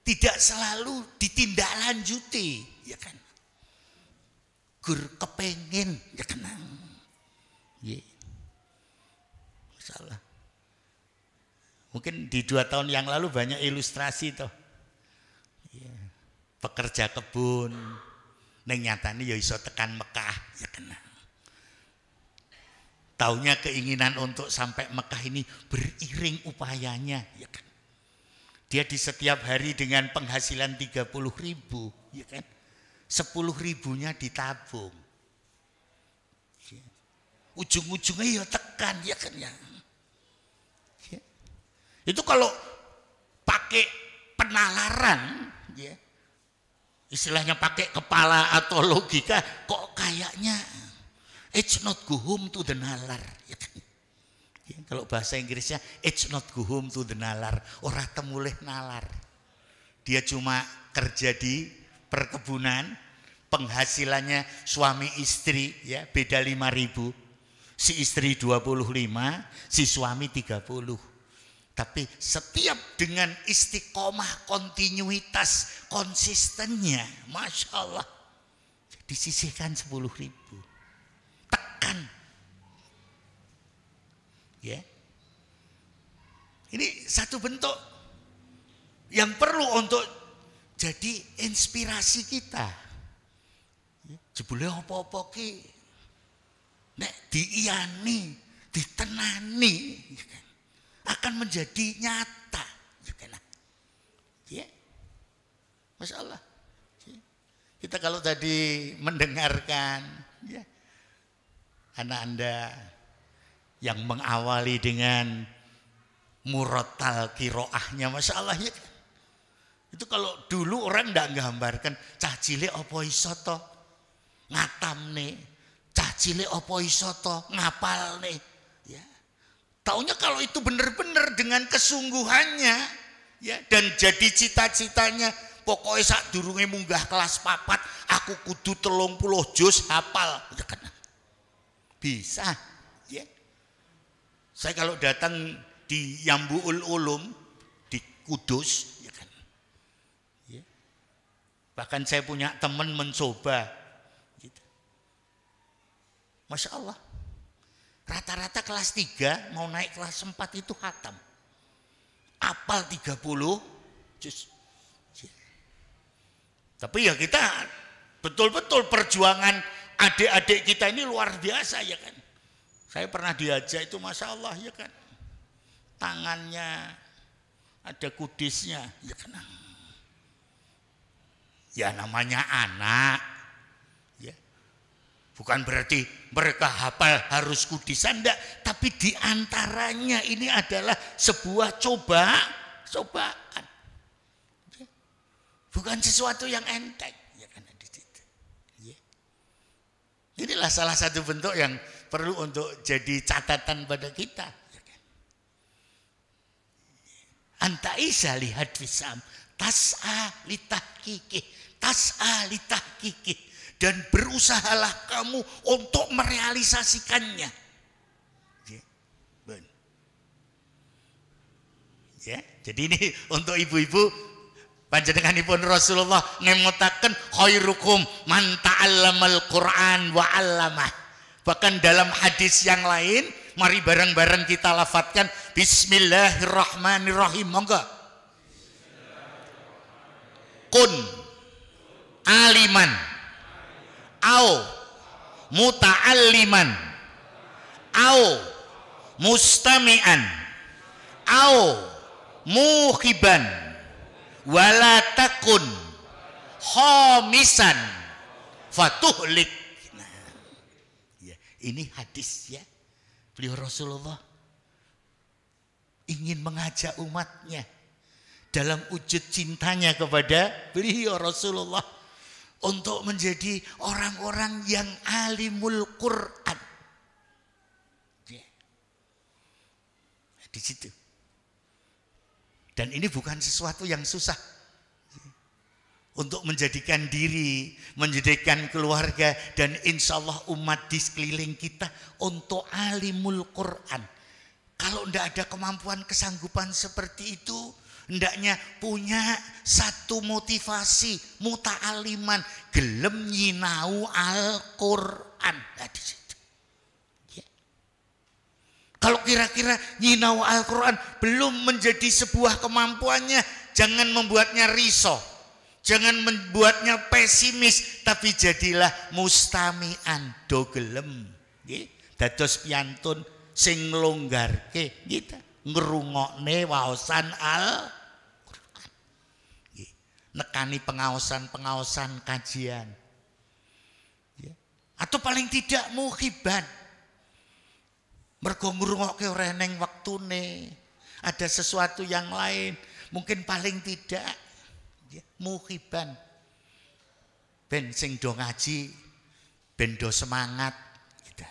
tidak selalu ditindaklanjuti, ya kan? Gur kepengen, ya kan? Ya. Masalah. Mungkin di 2 tahun yang lalu banyak ilustrasi toh, ya. Pekerja kebun neng nyatane ya iso tekan Mekah, ya kena. Taunya keinginan untuk sampai Mekah ini beriring upayanya, ya kan. Dia di setiap hari dengan penghasilan 30.000, ya kan. 10.000-nya ditabung. Ya. Ujung-ujungnya ya tekan, ya kan ya. Ya. Itu kalau pakai penalaran, ya. Istilahnya pakai kepala atau logika, kok kayaknya it's not go home to the nalar. Ya kan? Ya, kalau bahasa Inggrisnya it's not go home to the nalar, ora temulih nalar. Dia cuma kerja di perkebunan, penghasilannya suami istri, ya, beda 5.000. Si istri 25, si suami 30. Tapi setiap dengan istiqomah, kontinuitas, konsistennya, Masya Allah, disisihkan 10.000. Tekan. Ya. Ini satu bentuk yang perlu untuk jadi inspirasi kita. Jebule apa-apa ki nek diiyani ditenani ya kan, akan menjadi nyata ya kan. Ya. Masya Allah. Kita kalau tadi mendengarkan ya, anak Anda yang mengawali dengan murattal kiroahnya, Masya Allah ya kan. Itu kalau dulu orang ndak nggambarkan cah cilik apa iso to ngatamne, cah cilik apa iso to ngapalne. Ya. Taunya kalau itu benar-benar dengan kesungguhannya ya, dan jadi cita-citanya pokoknya saat durunge munggah kelas 4 aku kudu 30 juz hafal ya kan. Bisa ya. Saya kalau datang di Yambu'ul Ulum di Kudus ya kan. Ya. Bahkan saya punya teman mencoba gitu. Masya Allah. Rata-rata kelas 3 mau naik kelas 4 itu khatam. Apal 30 juz. Tapi ya kita betul-betul perjuangan adik-adik kita ini luar biasa ya kan. Saya pernah diajak itu Masya Allah ya kan. Tangannya ada kudisnya ya kan. Ya namanya anak ya. Bukan berarti mereka hafal harus kudisan enggak, tapi diantaranya ini adalah sebuah cobaan. Bukan sesuatu yang enteng, ya kan di situ. Ya. Inilah salah satu bentuk yang perlu untuk jadi catatan pada kita. Ya kan? Anta isa lihat fisam, tas'a litahkiki, dan berusahalah kamu untuk merealisasikannya. Ya, ben. Ya, jadi ini untuk ibu-ibu. Panjenenganipun Rasulullah ngemutaken khairukum man ta'allamal Qur'an wa 'allamah. Bahkan dalam hadis yang lain, mari bareng-bareng kita lafadzkan bismillahirrahmanirrahim. Monggo. Kun aliman au muta'alliman au mustami'an au muhiban wala takun khamisan fatuhlik. Nah, ya, ini hadis ya. Beliau Rasulullah ingin mengajak umatnya dalam wujud cintanya kepada beliau Rasulullah untuk menjadi orang-orang yang alimul Quran. Ya. Di situ. Dan ini bukan sesuatu yang susah. Untuk menjadikan diri, menjadikan keluarga, dan insya Allah umat di sekeliling kita untuk alimul Quran. Kalau tidak ada kemampuan kesanggupan seperti itu, hendaknya punya satu motivasi, muta'aliman, gelem nyinau Al-Quran. Nah, di situ. Kalau kira-kira nyinau Al-Quran belum menjadi sebuah kemampuannya, jangan membuatnya risau, jangan membuatnya pesimis, tapi jadilah mustami'an, do gelem. Dados piantun sing nglonggarke gitu, ngrungokne waosan Al-Quran. Nekani pengaosan kajian. Atau paling tidak muhiban. Mergo ngrungokke ora eneng wektune, ada sesuatu yang lain, mungkin paling tidak ya, muhiban. Ben sing do ngaji, ben do semangat gitu.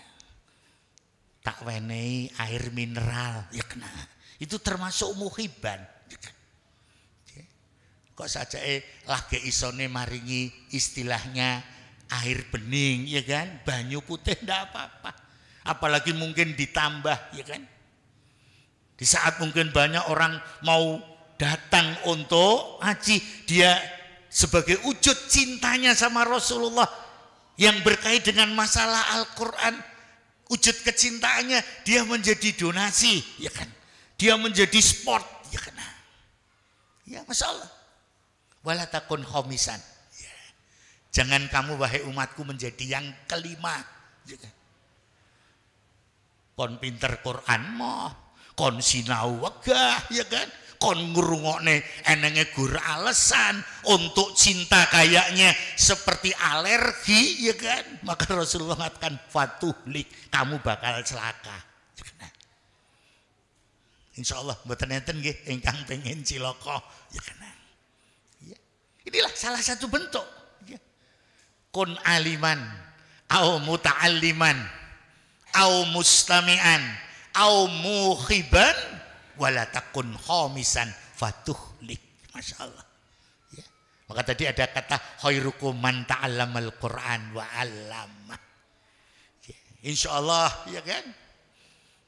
Tak wenehi air mineral, ya kena. Itu termasuk muhiban. Ya. Kok sajake lagi isone maringi istilahnya air bening, ya kan? Banyu putih ndak apa-apa. Apalagi mungkin ditambah ya kan. Di saat mungkin banyak orang mau datang untuk haji, dia sebagai wujud cintanya sama Rasulullah yang berkait dengan masalah Al-Quran, wujud kecintaannya dia menjadi donasi ya kan. Dia menjadi sport ya kan. Ya Masya Allah. Wala takun khomisan ya. Jangan kamu wahai umatku menjadi yang kelima ya kan. kon pinter Quran moh, kon sinau wegah ya kan, kon ngrungokne enenge gur alasan untuk cinta kayaknya seperti alergi ya kan, maka Rasulullah mengatakan fatuhlik, kamu bakal celaka. Insya Allah mboten enten nggih ingkang pengen cilaka ya kan. Ya. Inilah salah satu bentuk ya. Kun aliman au muta'alliman au mustami'an au muhiban wala takun khamisan fatuhlik. Masya Allah ya. Maka tadi ada kata khairukum man ta'allamal Qur'an wa 'allama ya. Insya Allah ya kan,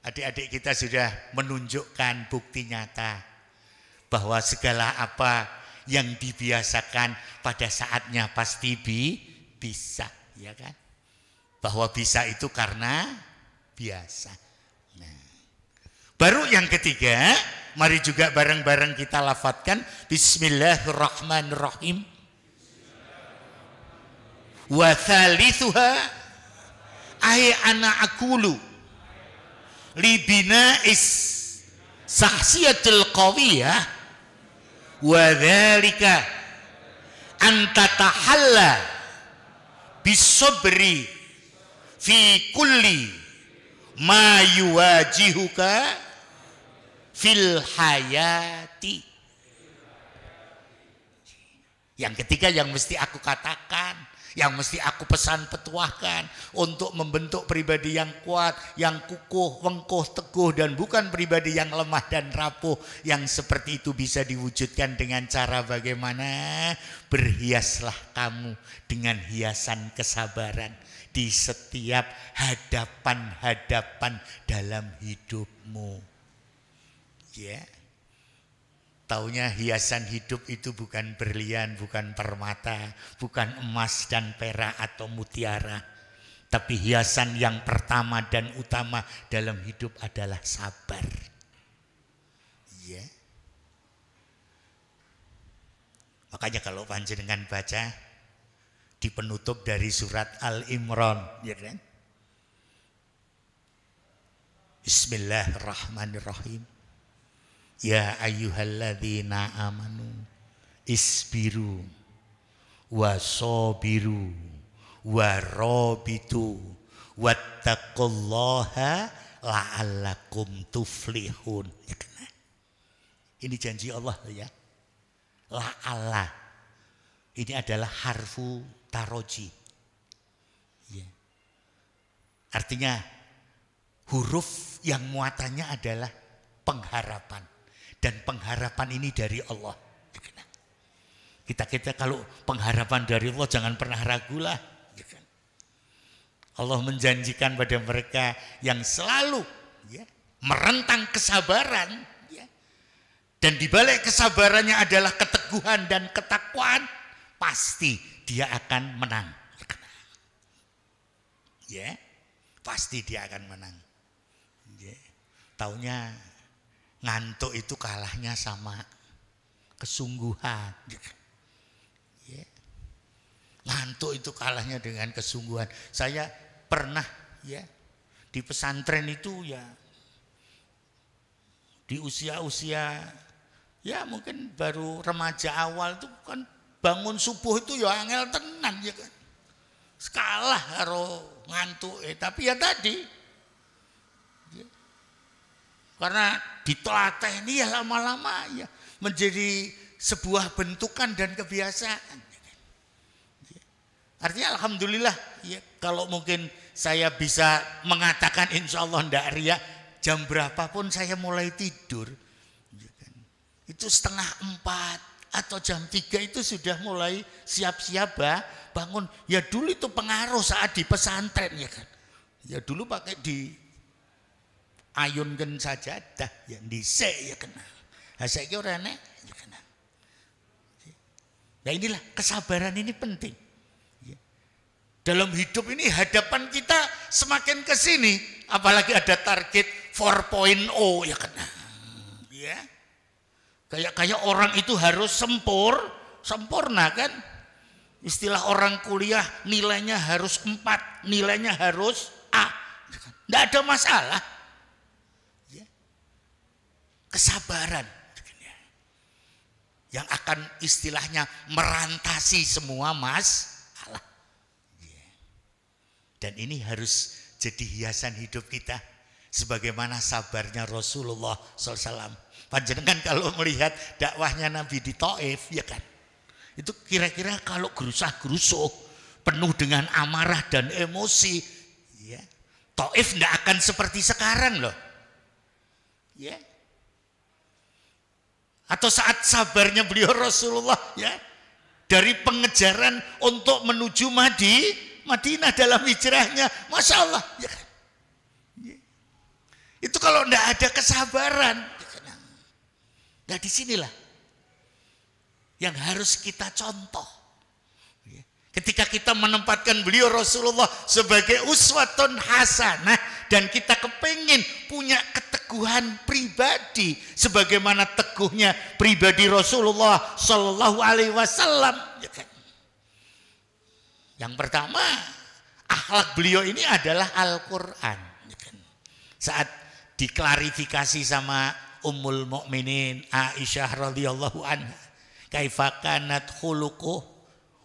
adik-adik kita sudah menunjukkan bukti nyata bahwa segala apa yang dibiasakan pada saatnya pasti bisa ya kan, bahwa bisa itu karena biasa. Nah, baru yang ketiga, mari juga bareng-bareng kita lafadzkan bismillahirrahmanirrahim. Wa thalithuha ay ana aqulu libina is sahsiyatul qawiyah wa dzalika an tatahalla bisobri fi kulli ma yuwajihuka fil hayati. Yang ketiga yang mesti aku katakan, yang mesti aku pesan petuahkan untuk membentuk pribadi yang kuat, yang kukuh, wengkuh, teguh, dan bukan pribadi yang lemah dan rapuh. Yang seperti itu bisa diwujudkan dengan cara bagaimana? Berhiaslah kamu dengan hiasan kesabaran di setiap hadapan-hadapan dalam hidupmu. Ya. Taunya hiasan hidup itu bukan berlian, bukan permata, bukan emas dan perak atau mutiara. Tapi hiasan yang pertama dan utama dalam hidup adalah sabar. Ya. Makanya kalau panjenengan baca di penutup dari surat Al-Imran, ya kan? Bismillahirrahmanirrahim. Ya ayyuhalladzina amanu isbiru wa sobiru wa robitu wattaqullaha la'allakum tuflihun. Ini janji Allah ya. La'alla ini adalah harfu taroji ya. Artinya huruf yang muatannya adalah pengharapan. Dan pengharapan ini dari Allah. Kita kalau pengharapan dari Allah jangan pernah ragulah. Allah menjanjikan pada mereka yang selalu ya, merentang kesabaran. Ya, dan di balik kesabarannya adalah keteguhan dan ketakwaan. Pasti dia akan menang. Ya, pasti dia akan menang. Ya, taunya ngantuk itu kalahnya sama kesungguhan. Ya. Ngantuk itu kalahnya dengan kesungguhan. Saya pernah ya di pesantren itu ya di usia-usia ya mungkin baru remaja awal itu kan bangun subuh itu ya angel tenan ya kan. Sekalah karo ngantuk tapi ya tadi ya. Karena ditelatih ini ya lama-lama ya menjadi sebuah bentukan dan kebiasaan. Artinya alhamdulillah ya kalau mungkin saya bisa mengatakan insya Allah ndak riya, jam berapapun saya mulai tidur ya kan, itu 3:30 atau jam 3 itu sudah mulai siap-siap bangun. Ya dulu itu pengaruh saat di pesantren ya kan. Ya dulu pakai di ayunkan sajadah yang dhisik ya kena. Ha saiki ora enek ya kena. Nah inilah kesabaran ini penting. Ya. Dalam hidup ini hadapan kita semakin ke sini, apalagi ada target 4.0 ya kena. Ya. Kayak orang itu harus sempurna kan? Istilah orang kuliah nilainya harus 4, nilainya harus A. Enggak ada masalah. kesabaran yang akan istilahnya merantasi semua masalah. Dan ini harus jadi hiasan hidup kita sebagaimana sabarnya Rasulullah SAW. Panjenengan kalau melihat dakwahnya Nabi di Taif, ya kan, itu kira-kira kalau gerusah-gerusuh penuh dengan amarah dan emosi, ya, Taif tidak akan seperti sekarang loh, ya. Atau saat sabarnya beliau Rasulullah, ya, dari pengejaran untuk menuju Madinah dalam hijrahnya, Masya Allah, ya kan? Ya. Itu kalau tidak ada kesabaran, ya kan? Nah disinilah yang harus kita contoh. Ya. Ketika kita menempatkan beliau Rasulullah sebagai uswatun hasanah dan kita kepingin punya keteguhan pribadi sebagaimana teguhnya pribadi Rasulullah Sallallahu Alaihi Wasallam, ya kan? Yang pertama, akhlak beliau ini adalah Al-Quran, ya kan? Saat diklarifikasi sama Ummul Mukminin Aisyah radhiyallahu anha, kaifa kanat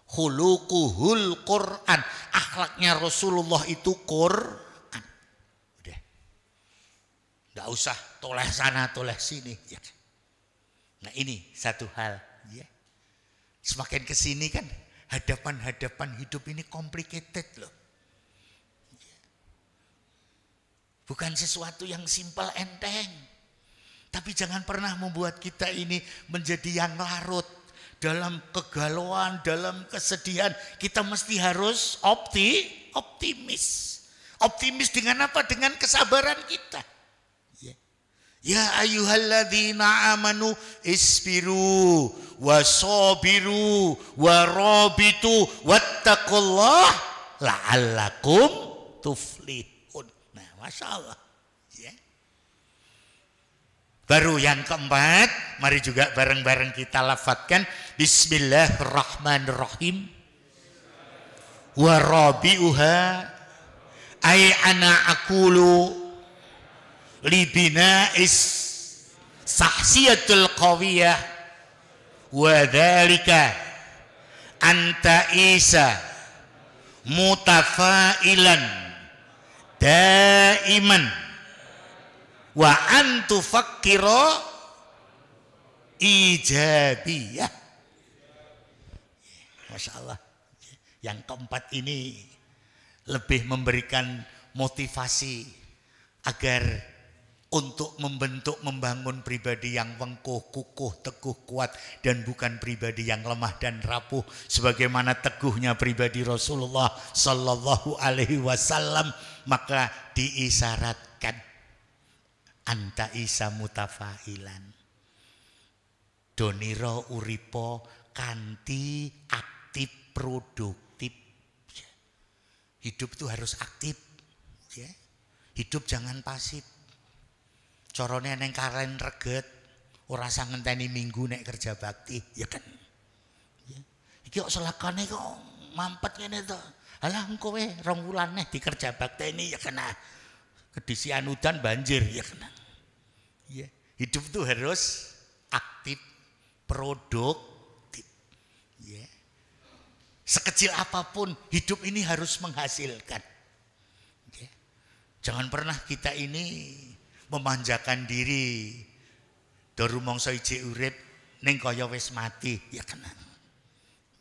khuluquhul Quran, akhlaknya Rasulullah itu Quran. Nggak usah toleh sana toleh sini, ya. Nah ini satu hal, ya. Semakin kesini kan hadapan hidup ini complicated loh, ya. Bukan sesuatu yang simpel enteng, tapi jangan pernah membuat kita ini menjadi yang larut dalam kegalauan, dalam kesedihan. Kita mesti harus optimis dengan apa? Dengan kesabaran kita. Ya ayyuhalladzina amanu isbiru wasabiru warabitu wattaqullah la'allakum tuflihun. Nah, Masya Allah, ya. Baru yang keempat, mari juga bareng-bareng kita lafadzkan Bismillahirrahmanirrahim. Warabi'uha ay ana aqulu libina is sahsiyatul qawiyah wa dhalika anta isa mutafailan daiman wa antu fakkiro ijabiyah. Masya Allah, yang keempat ini lebih memberikan motivasi agar untuk membangun pribadi yang wengkuh, kukuh, teguh, kuat, dan bukan pribadi yang lemah dan rapuh sebagaimana teguhnya pribadi Rasulullah Sallallahu Alaihi Wasallam. Maka diisyaratkan anta isa mutafailan, doniro uripo kanti aktif produktif. Hidup itu harus aktif, ya. Hidup jangan pasif. Corone neng karen reget, ora sang ngenteni minggu nek kerja bakti, ya kan? Ya. Iki kok selakane kok mampet ngene to. Alah engko we 2 wulan neh dikerja bakti ini, ya kena kedisian udan banjir, ya kena. Ya, hidup itu harus aktif, produktif. Ya. Sekecil apapun hidup ini harus menghasilkan. Ya. Jangan pernah kita ini memanjakan diri. Doru mongso ijik urip ning kaya wis mati, ya kenang.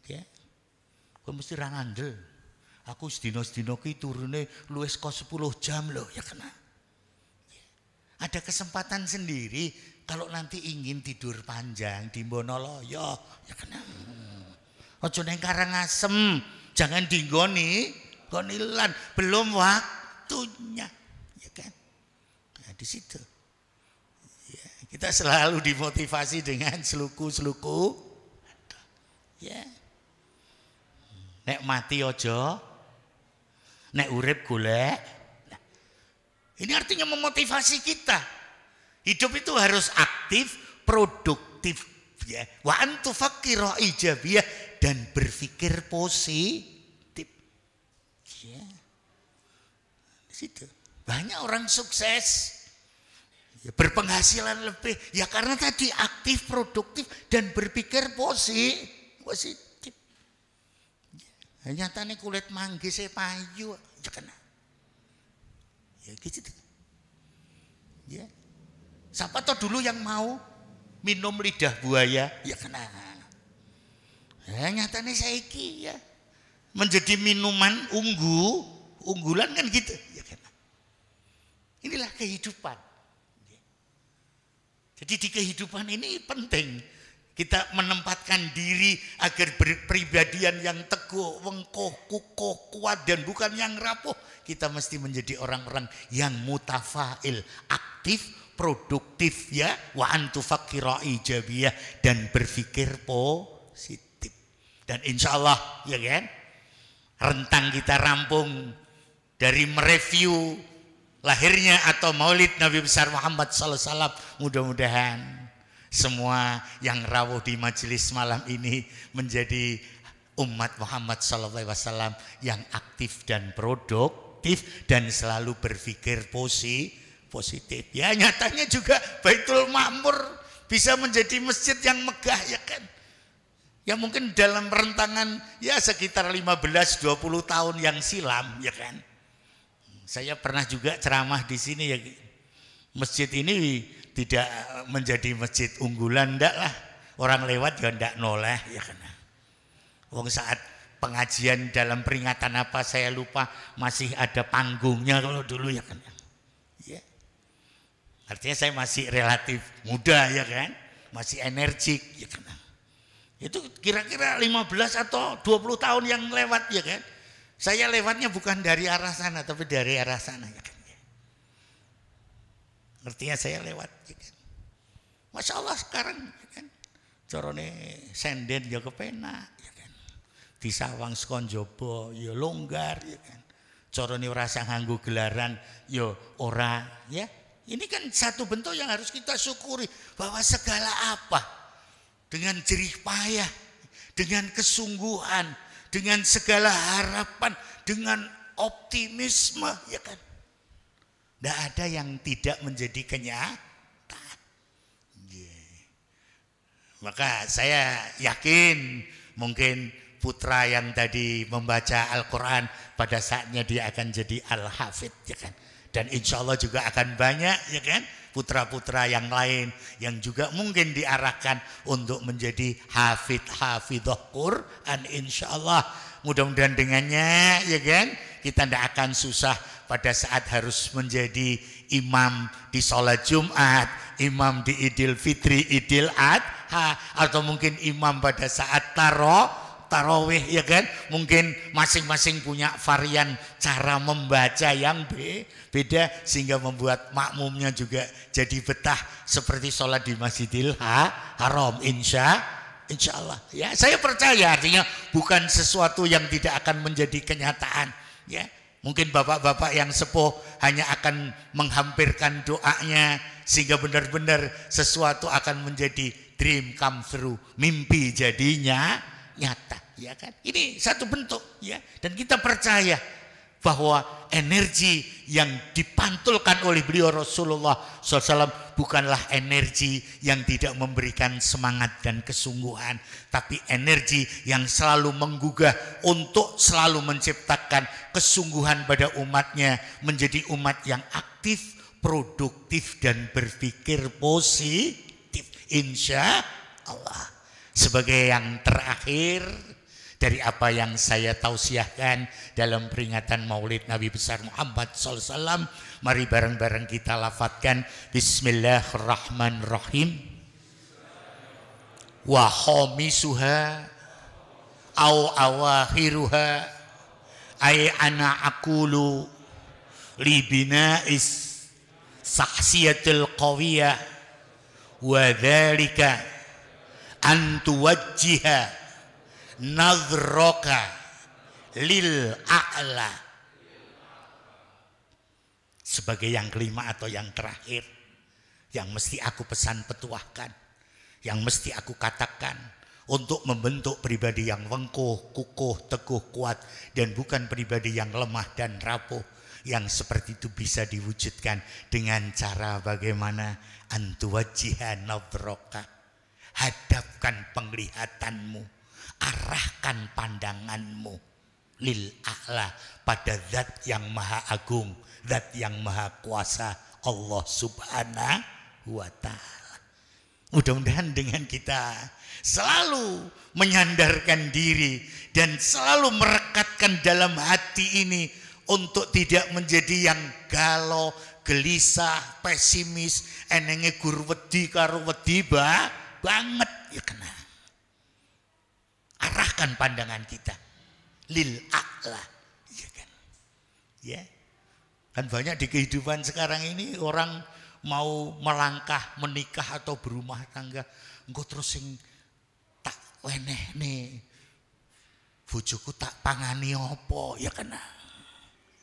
Ya. Kowe mesti ra ngandel. Aku sedina-sedina ki turune luwes kok 10 jam loh, ya kenang. Ya. Ada kesempatan sendiri kalau nanti ingin tidur panjang di Bonoloyo, ya kenang. Aja ning Karangasem, jangan dinggoni gonilan, belum waktunya, ya kan? Di situ, ya, kita selalu dimotivasi dengan seluku-seluku, ya. Nek mati ojo, nek urip golek. Nah, ini artinya memotivasi kita. Hidup itu harus aktif, produktif, ya. Wa antu fakiro ijabiyah, dan berpikir positif, ya. Di situ banyak orang sukses. Ya, berpenghasilan lebih. Ya karena tadi aktif, produktif dan berpikir positif. Ya, nyatanya kulit manggis saya payu, ya kena. Ya gitu. Ya. Siapa tahu dulu yang mau minum lidah buaya, ya kena. Ya, nyatanya saiki ya menjadi minuman unggulan kan gitu, ya kena. Inilah kehidupan. Jadi di kehidupan ini penting kita menempatkan diri agar berpribadian yang teguh, wengkoh, kukuh, kuat dan bukan yang rapuh. Kita mesti menjadi orang-orang yang mutafail, aktif, produktif ya, wa antufakira ijabiyah dan berpikir positif. Dan insya Allah ya kan, rentang kita rampung dari mereview lahirnya atau maulid Nabi besar Muhammad SAW. Mudah-mudahan semua yang rawuh di majelis malam ini menjadi umat Muhammad SAW yang aktif dan produktif dan selalu berpikir positif. Ya nyatanya juga Baitul Ma'mur bisa menjadi masjid yang megah ya kan. Ya mungkin dalam rentangan ya sekitar 15-20 tahun yang silam ya kan. Saya pernah juga ceramah di sini ya. Masjid ini tidak menjadi masjid unggulan ndak lah. Orang lewat ya ndak noleh ya kan. Wong saat pengajian dalam peringatan apa saya lupa masih ada panggungnya kalau dulu ya kan. Ya. Artinya saya masih relatif muda ya kan. Masih energik ya kan. Itu kira-kira 15 atau 20 tahun yang lewat ya kan. Saya lewatnya bukan dari arah sana tapi dari arah sana ya kan. Artinya saya lewat ya kan. Masya Allah sekarang ya kan. Corone senden ya kepenak ya kan. Di sawang sekonjobo ya longgar ya kan. Corone rasa nganggo gelaran ya ora ya. Ini kan satu bentuk yang harus kita syukuri bahwa segala apa dengan jerih payah, dengan kesungguhan, dengan segala harapan, dengan optimisme, ya kan? Tidak ada yang tidak menjadi kenyataan. Maka saya yakin mungkin putra yang tadi membaca Al-Quran pada saatnya dia akan jadi Al-Hafidh, ya kan? Dan insya Allah juga akan banyak, ya kan? Putra-putra yang lain yang juga mungkin diarahkan untuk menjadi hafidh-hafidhah Quran insya Allah. Mudah-mudahan dengannya ya kan kita tidak akan susah pada saat harus menjadi imam di sholat Jumat, imam di Idul Fitri, Idul Adha, atau mungkin imam pada saat tarawih ya kan. Mungkin masing-masing punya varian cara membaca yang beda sehingga membuat makmumnya juga jadi betah seperti sholat di Masjidil Haram insya Allah ya. Saya percaya artinya bukan sesuatu yang tidak akan menjadi kenyataan ya. Mungkin bapak-bapak yang sepuh hanya akan menghampirkan doanya sehingga benar-benar sesuatu akan menjadi dream come true, mimpi jadinya nyata ya kan. Ini satu bentuk ya, dan kita percaya bahwa energi yang dipantulkan oleh beliau Rasulullah SAW bukanlah energi yang tidak memberikan semangat dan kesungguhan, tapi energi yang selalu menggugah untuk selalu menciptakan kesungguhan pada umatnya menjadi umat yang aktif, produktif dan berpikir positif insya Allah. Sebagai yang terakhir dari apa yang saya tausiahkan dalam peringatan Maulid Nabi besar Muhammad SAW, mari bareng-bareng kita lafadzkan Bismillahirrahmanirrahim. Wa khamisuha au awakhiruha ay ana aqulu li bina'is saksiyatil qawiyah wa dhalika an tuwajjiha nadhraka lil a'la. Sebagai yang kelima atau yang terakhir yang mesti aku pesan petuahkan, yang mesti aku katakan untuk membentuk pribadi yang wengkuh, kukuh, teguh, kuat dan bukan pribadi yang lemah dan rapuh, Yang seperti itu bisa diwujudkan dengan cara bagaimana antuwajjiha nadhraka. Hadapkan penglihatanmu, arahkan pandanganmu lil a'la, pada zat yang maha agung, zat yang maha kuasa, Allah subhanahu wa ta'ala. Mudah-mudahan dengan kita selalu menyandarkan diri dan selalu merekatkan dalam hati ini untuk tidak menjadi yang galau, gelisah, pesimis, enenge gur wedi karo wedi banget, ya kena. Arahkan pandangan kita lil a'la, ya kan? Ya. Kan banyak di kehidupan sekarang ini orang mau melangkah, menikah atau berumah tangga, engko terus sing tak weneh nih, bojoku tak pangani apa, ya kena.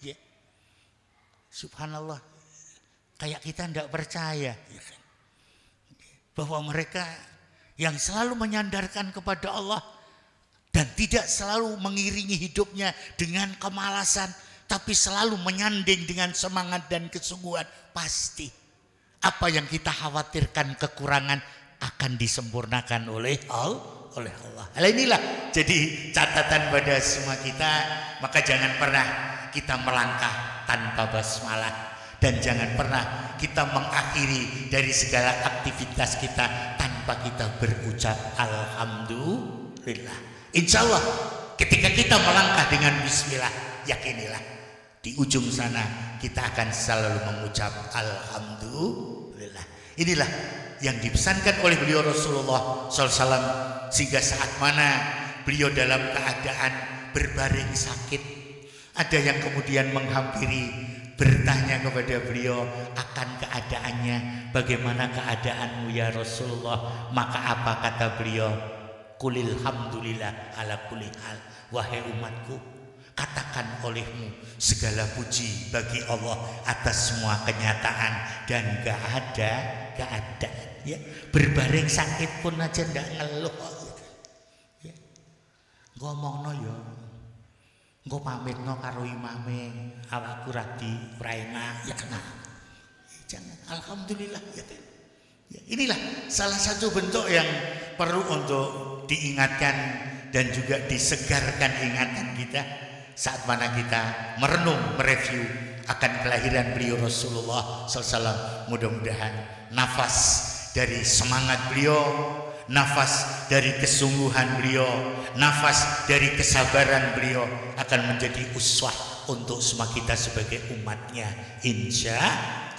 Ya. Subhanallah, kayak kita ndak percaya, ya kan? Bahwa mereka yang selalu menyandarkan kepada Allah dan tidak selalu mengiringi hidupnya dengan kemalasan, tapi selalu menyanding dengan semangat dan kesungguhan, pasti apa yang kita khawatirkan kekurangan akan disempurnakan oleh Allah. Hal inilah jadi catatan pada semua kita. Maka jangan pernah kita melangkah tanpa basmalah, dan jangan pernah kita mengakhiri dari segala aktivitas kita tanpa kita berucap alhamdulillah. Insya Allah ketika kita melangkah dengan bismillah, yakinilah di ujung sana kita akan selalu mengucap alhamdulillah. Inilah yang dipesankan oleh beliau Rasulullah SAW, sehingga saat mana beliau dalam keadaan berbaring sakit, ada yang kemudian menghampiri, bertanya kepada beliau akan keadaannya, bagaimana keadaanmu ya Rasulullah? Maka apa kata beliau? Qulil hamdulillah ala kulli hal. Wahai umatku, katakan olehmu segala puji bagi Allah atas semua kenyataan dan keadaan. Ya, berbaring sakit pun aja ndak ngeluh. Ya. Ngomongno ya, engko pamitno karo imame, awakku radi praena, ya kena. Jangan, alhamdulillah, ya. Ya, inilah salah satu bentuk yang perlu untuk diingatkan dan juga disegarkan ingatan kita saat mana kita merenung, mereview akan kelahiran beliau Rasulullah SAW. Mudah-mudahan nafas dari semangat beliau, nafas dari kesungguhan beliau, nafas dari kesabaran beliau akan menjadi uswah untuk semua kita sebagai umatnya, insya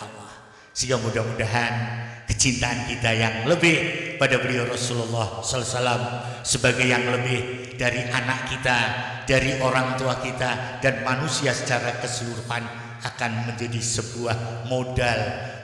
Allah. Sehingga mudah-mudahan kecintaan kita yang lebih pada beliau Rasulullah SAW sebagai yang lebih dari anak kita, dari orang tua kita, dan manusia secara keseluruhan akan menjadi sebuah modal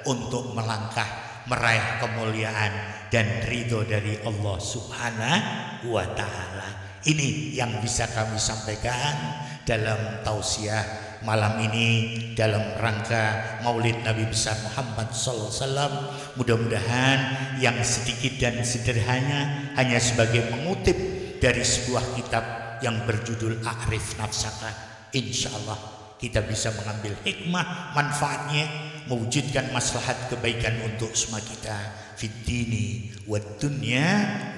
untuk melangkah meraih kemuliaan dan ridho dari Allah Subhanahu wa Ta'ala. Ini yang bisa kami sampaikan dalam tausiah malam ini dalam rangka Maulid Nabi besar Muhammad sallallahu alaihi wasallam. Mudah-mudahan yang sedikit dan sederhana hanya sebagai mengutip dari sebuah kitab yang berjudul A'rif Nafsaka. Insyaallah kita bisa mengambil hikmah manfaatnya, mewujudkan maslahat kebaikan untuk semua kita fid dini wad dunya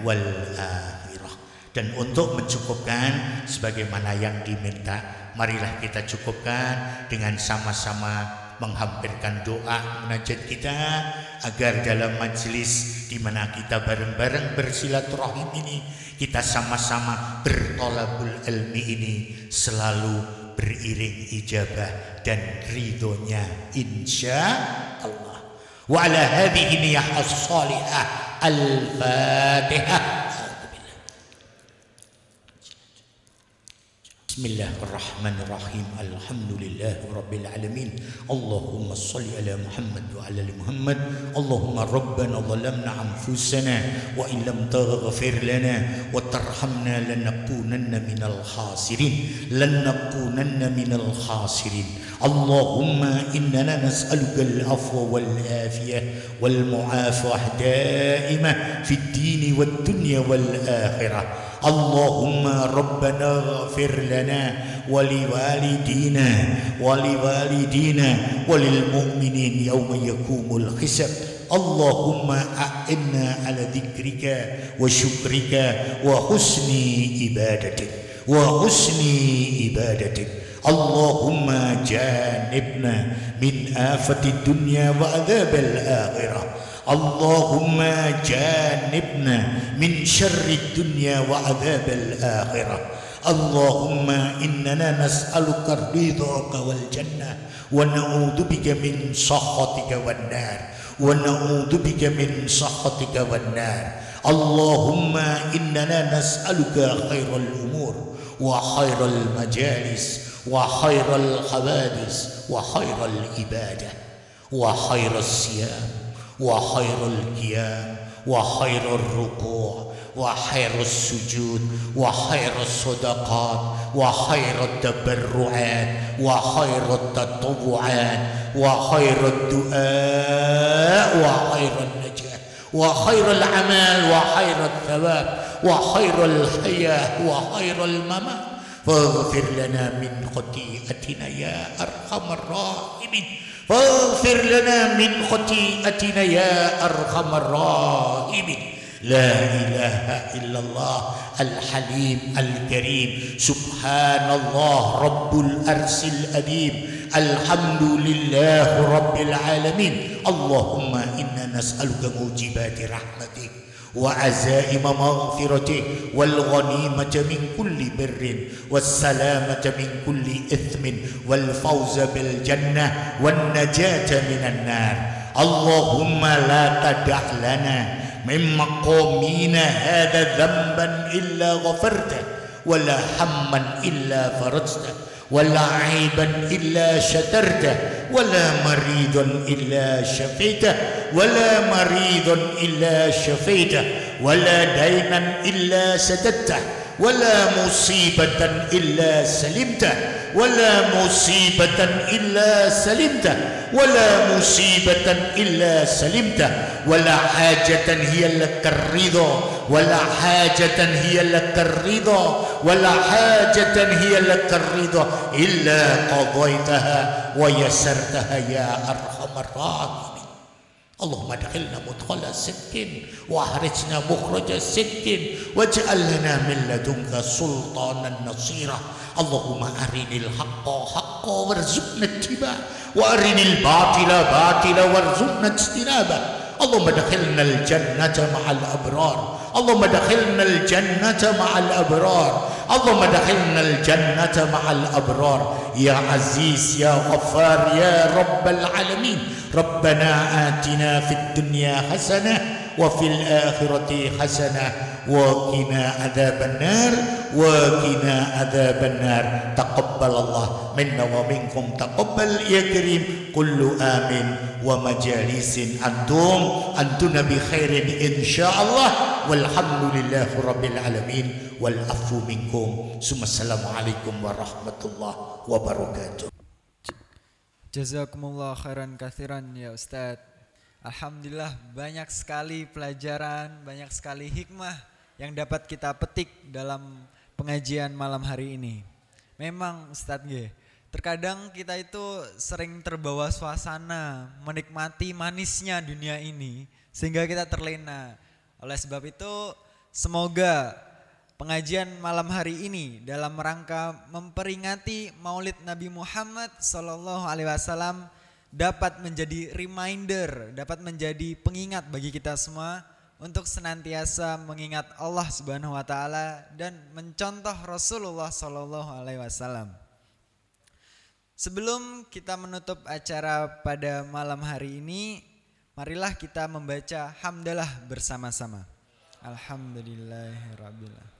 wal akhirah. Dan untuk mencukupkan sebagaimana yang diminta, marilah kita cukupkan dengan sama-sama menghampirkan doa munajat kita, agar dalam majelis di mana kita bareng-bareng bersilaturahim ini, kita sama-sama bertolabul ilmi ini selalu beriring ijabah dan ridhonya insya Allah. Wa ala hadhihi niyyah as-salihah al-Fatihah. Bismillahirrahmanirrahim. Alhamdulillahi rabbil alamin. Allahumma shalli ala Muhammad wa ala ali Muhammad. Allahumma rabbana zalamna anfusana wa in lam taghfir lana wa tarhamna lanakunanna minal khasirin. Allahumma innana nas'aluka al-afwa wal afiyah wal mu'afah daimah fid dini wad dunya wal akhirah. Allahumma rabbana ighfir lana لنا ولوالدينا وللمؤمنين يوم يقوم الحساب. اللهم أعنا على ذكرك وشكرك وحسن عبادتك اللهم جانبنا من آفة الدنيا وعذاب الآخرة. اللهم جانبنا من شر الدنيا وعذاب الآخرة. اللهم إننا نسألك رضاك والجنة ونعوذ بك من سخطك والنار. اللهم إننا نسألك خير الأمور وخير المجالس وخير الحوادث وخير العبادة وخير الصيام وخير القيام وخير الركوع وخير السجود وخير الصدقات وخير التبرعات وخير التطوعات وخير الدعاء وخير النجاة وخير العمل وخير الثواب وخير الحياة وخير الممات. فاغفر لنا من خطيئتنا يا أرحم الراحمين. فاغفر لنا من خطيئتنا يا أرحم الراحمين. لا إله إلا الله الحليم الكريم. سبحان الله رب العرش العظيم. الحمد لله رب العالمين. اللهم إنا نسألك موجبات رحمتك وعزائم مغفرته والغنيمة من كل بر والسلامة من كل إثم والفوز بالجنة والنجاة من النار. اللهم لا تدع لنا من مقامنا هذا ذنبا إلا غفرته ولا هما إلا فرجته ولا عيبا إلا سترته ولا مريضا إلا شفيته ولا دينا إلا سددته ولا مصيبة إلا سلمته ولا حاجة هي لك الرضا إلا قضيتها ويسرتها يا أرحم الراحمين. اللهم ادخلنا مدخل صدق واخرجنا مخرج صدق واجعل لنا من لدنك سلطانا نصيرا. اللهم أرني الحق حقا وارزقنا اتباعه وأرني الباطل باطلا وارزقنا اجتنابه. اللهم ادخلنا الجنة مع الأبرار. اللهم ادخلنا الجنة مع الأبرار يا عزيز يا غفار يا رب العالمين. ربنا آتنا في الدنيا حسنة وفي الآخرة حسنة وقنا عذاب النار. تقبل الله منا ومنكم تقبل يا كريم. كل آمين ومجالس أنتم بخير إن شاء الله والحمد لله رب العالمين والعفو منكم. ثم السلام عليكم ورحمة الله وبركاته. Jazakumullah khairan kathiran ya Ustadz. Alhamdulillah banyak sekali pelajaran, banyak sekali hikmah yang dapat kita petik dalam pengajian malam hari ini. Memang Ustadz terkadang kita itu sering terbawa suasana, menikmati manisnya dunia ini sehingga kita terlena. Oleh sebab itu semoga pengajian malam hari ini dalam rangka memperingati Maulid Nabi Muhammad SAW dapat menjadi reminder, dapat menjadi pengingat bagi kita semua untuk senantiasa mengingat Allah Subhanahu wa taala dan mencontoh Rasulullah SAW. Sebelum kita menutup acara pada malam hari ini, marilah kita membaca hamdalah bersama-sama. Alhamdulillahirabbil alamin.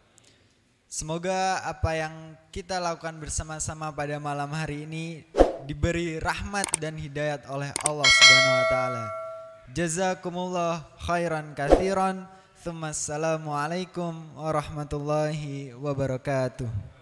Semoga apa yang kita lakukan bersama-sama pada malam hari ini diberi rahmat dan hidayat oleh Allah Subhanahu wa taala. Jazakumullah khairan katsiran. Assalamualaikum warahmatullahi wabarakatuh.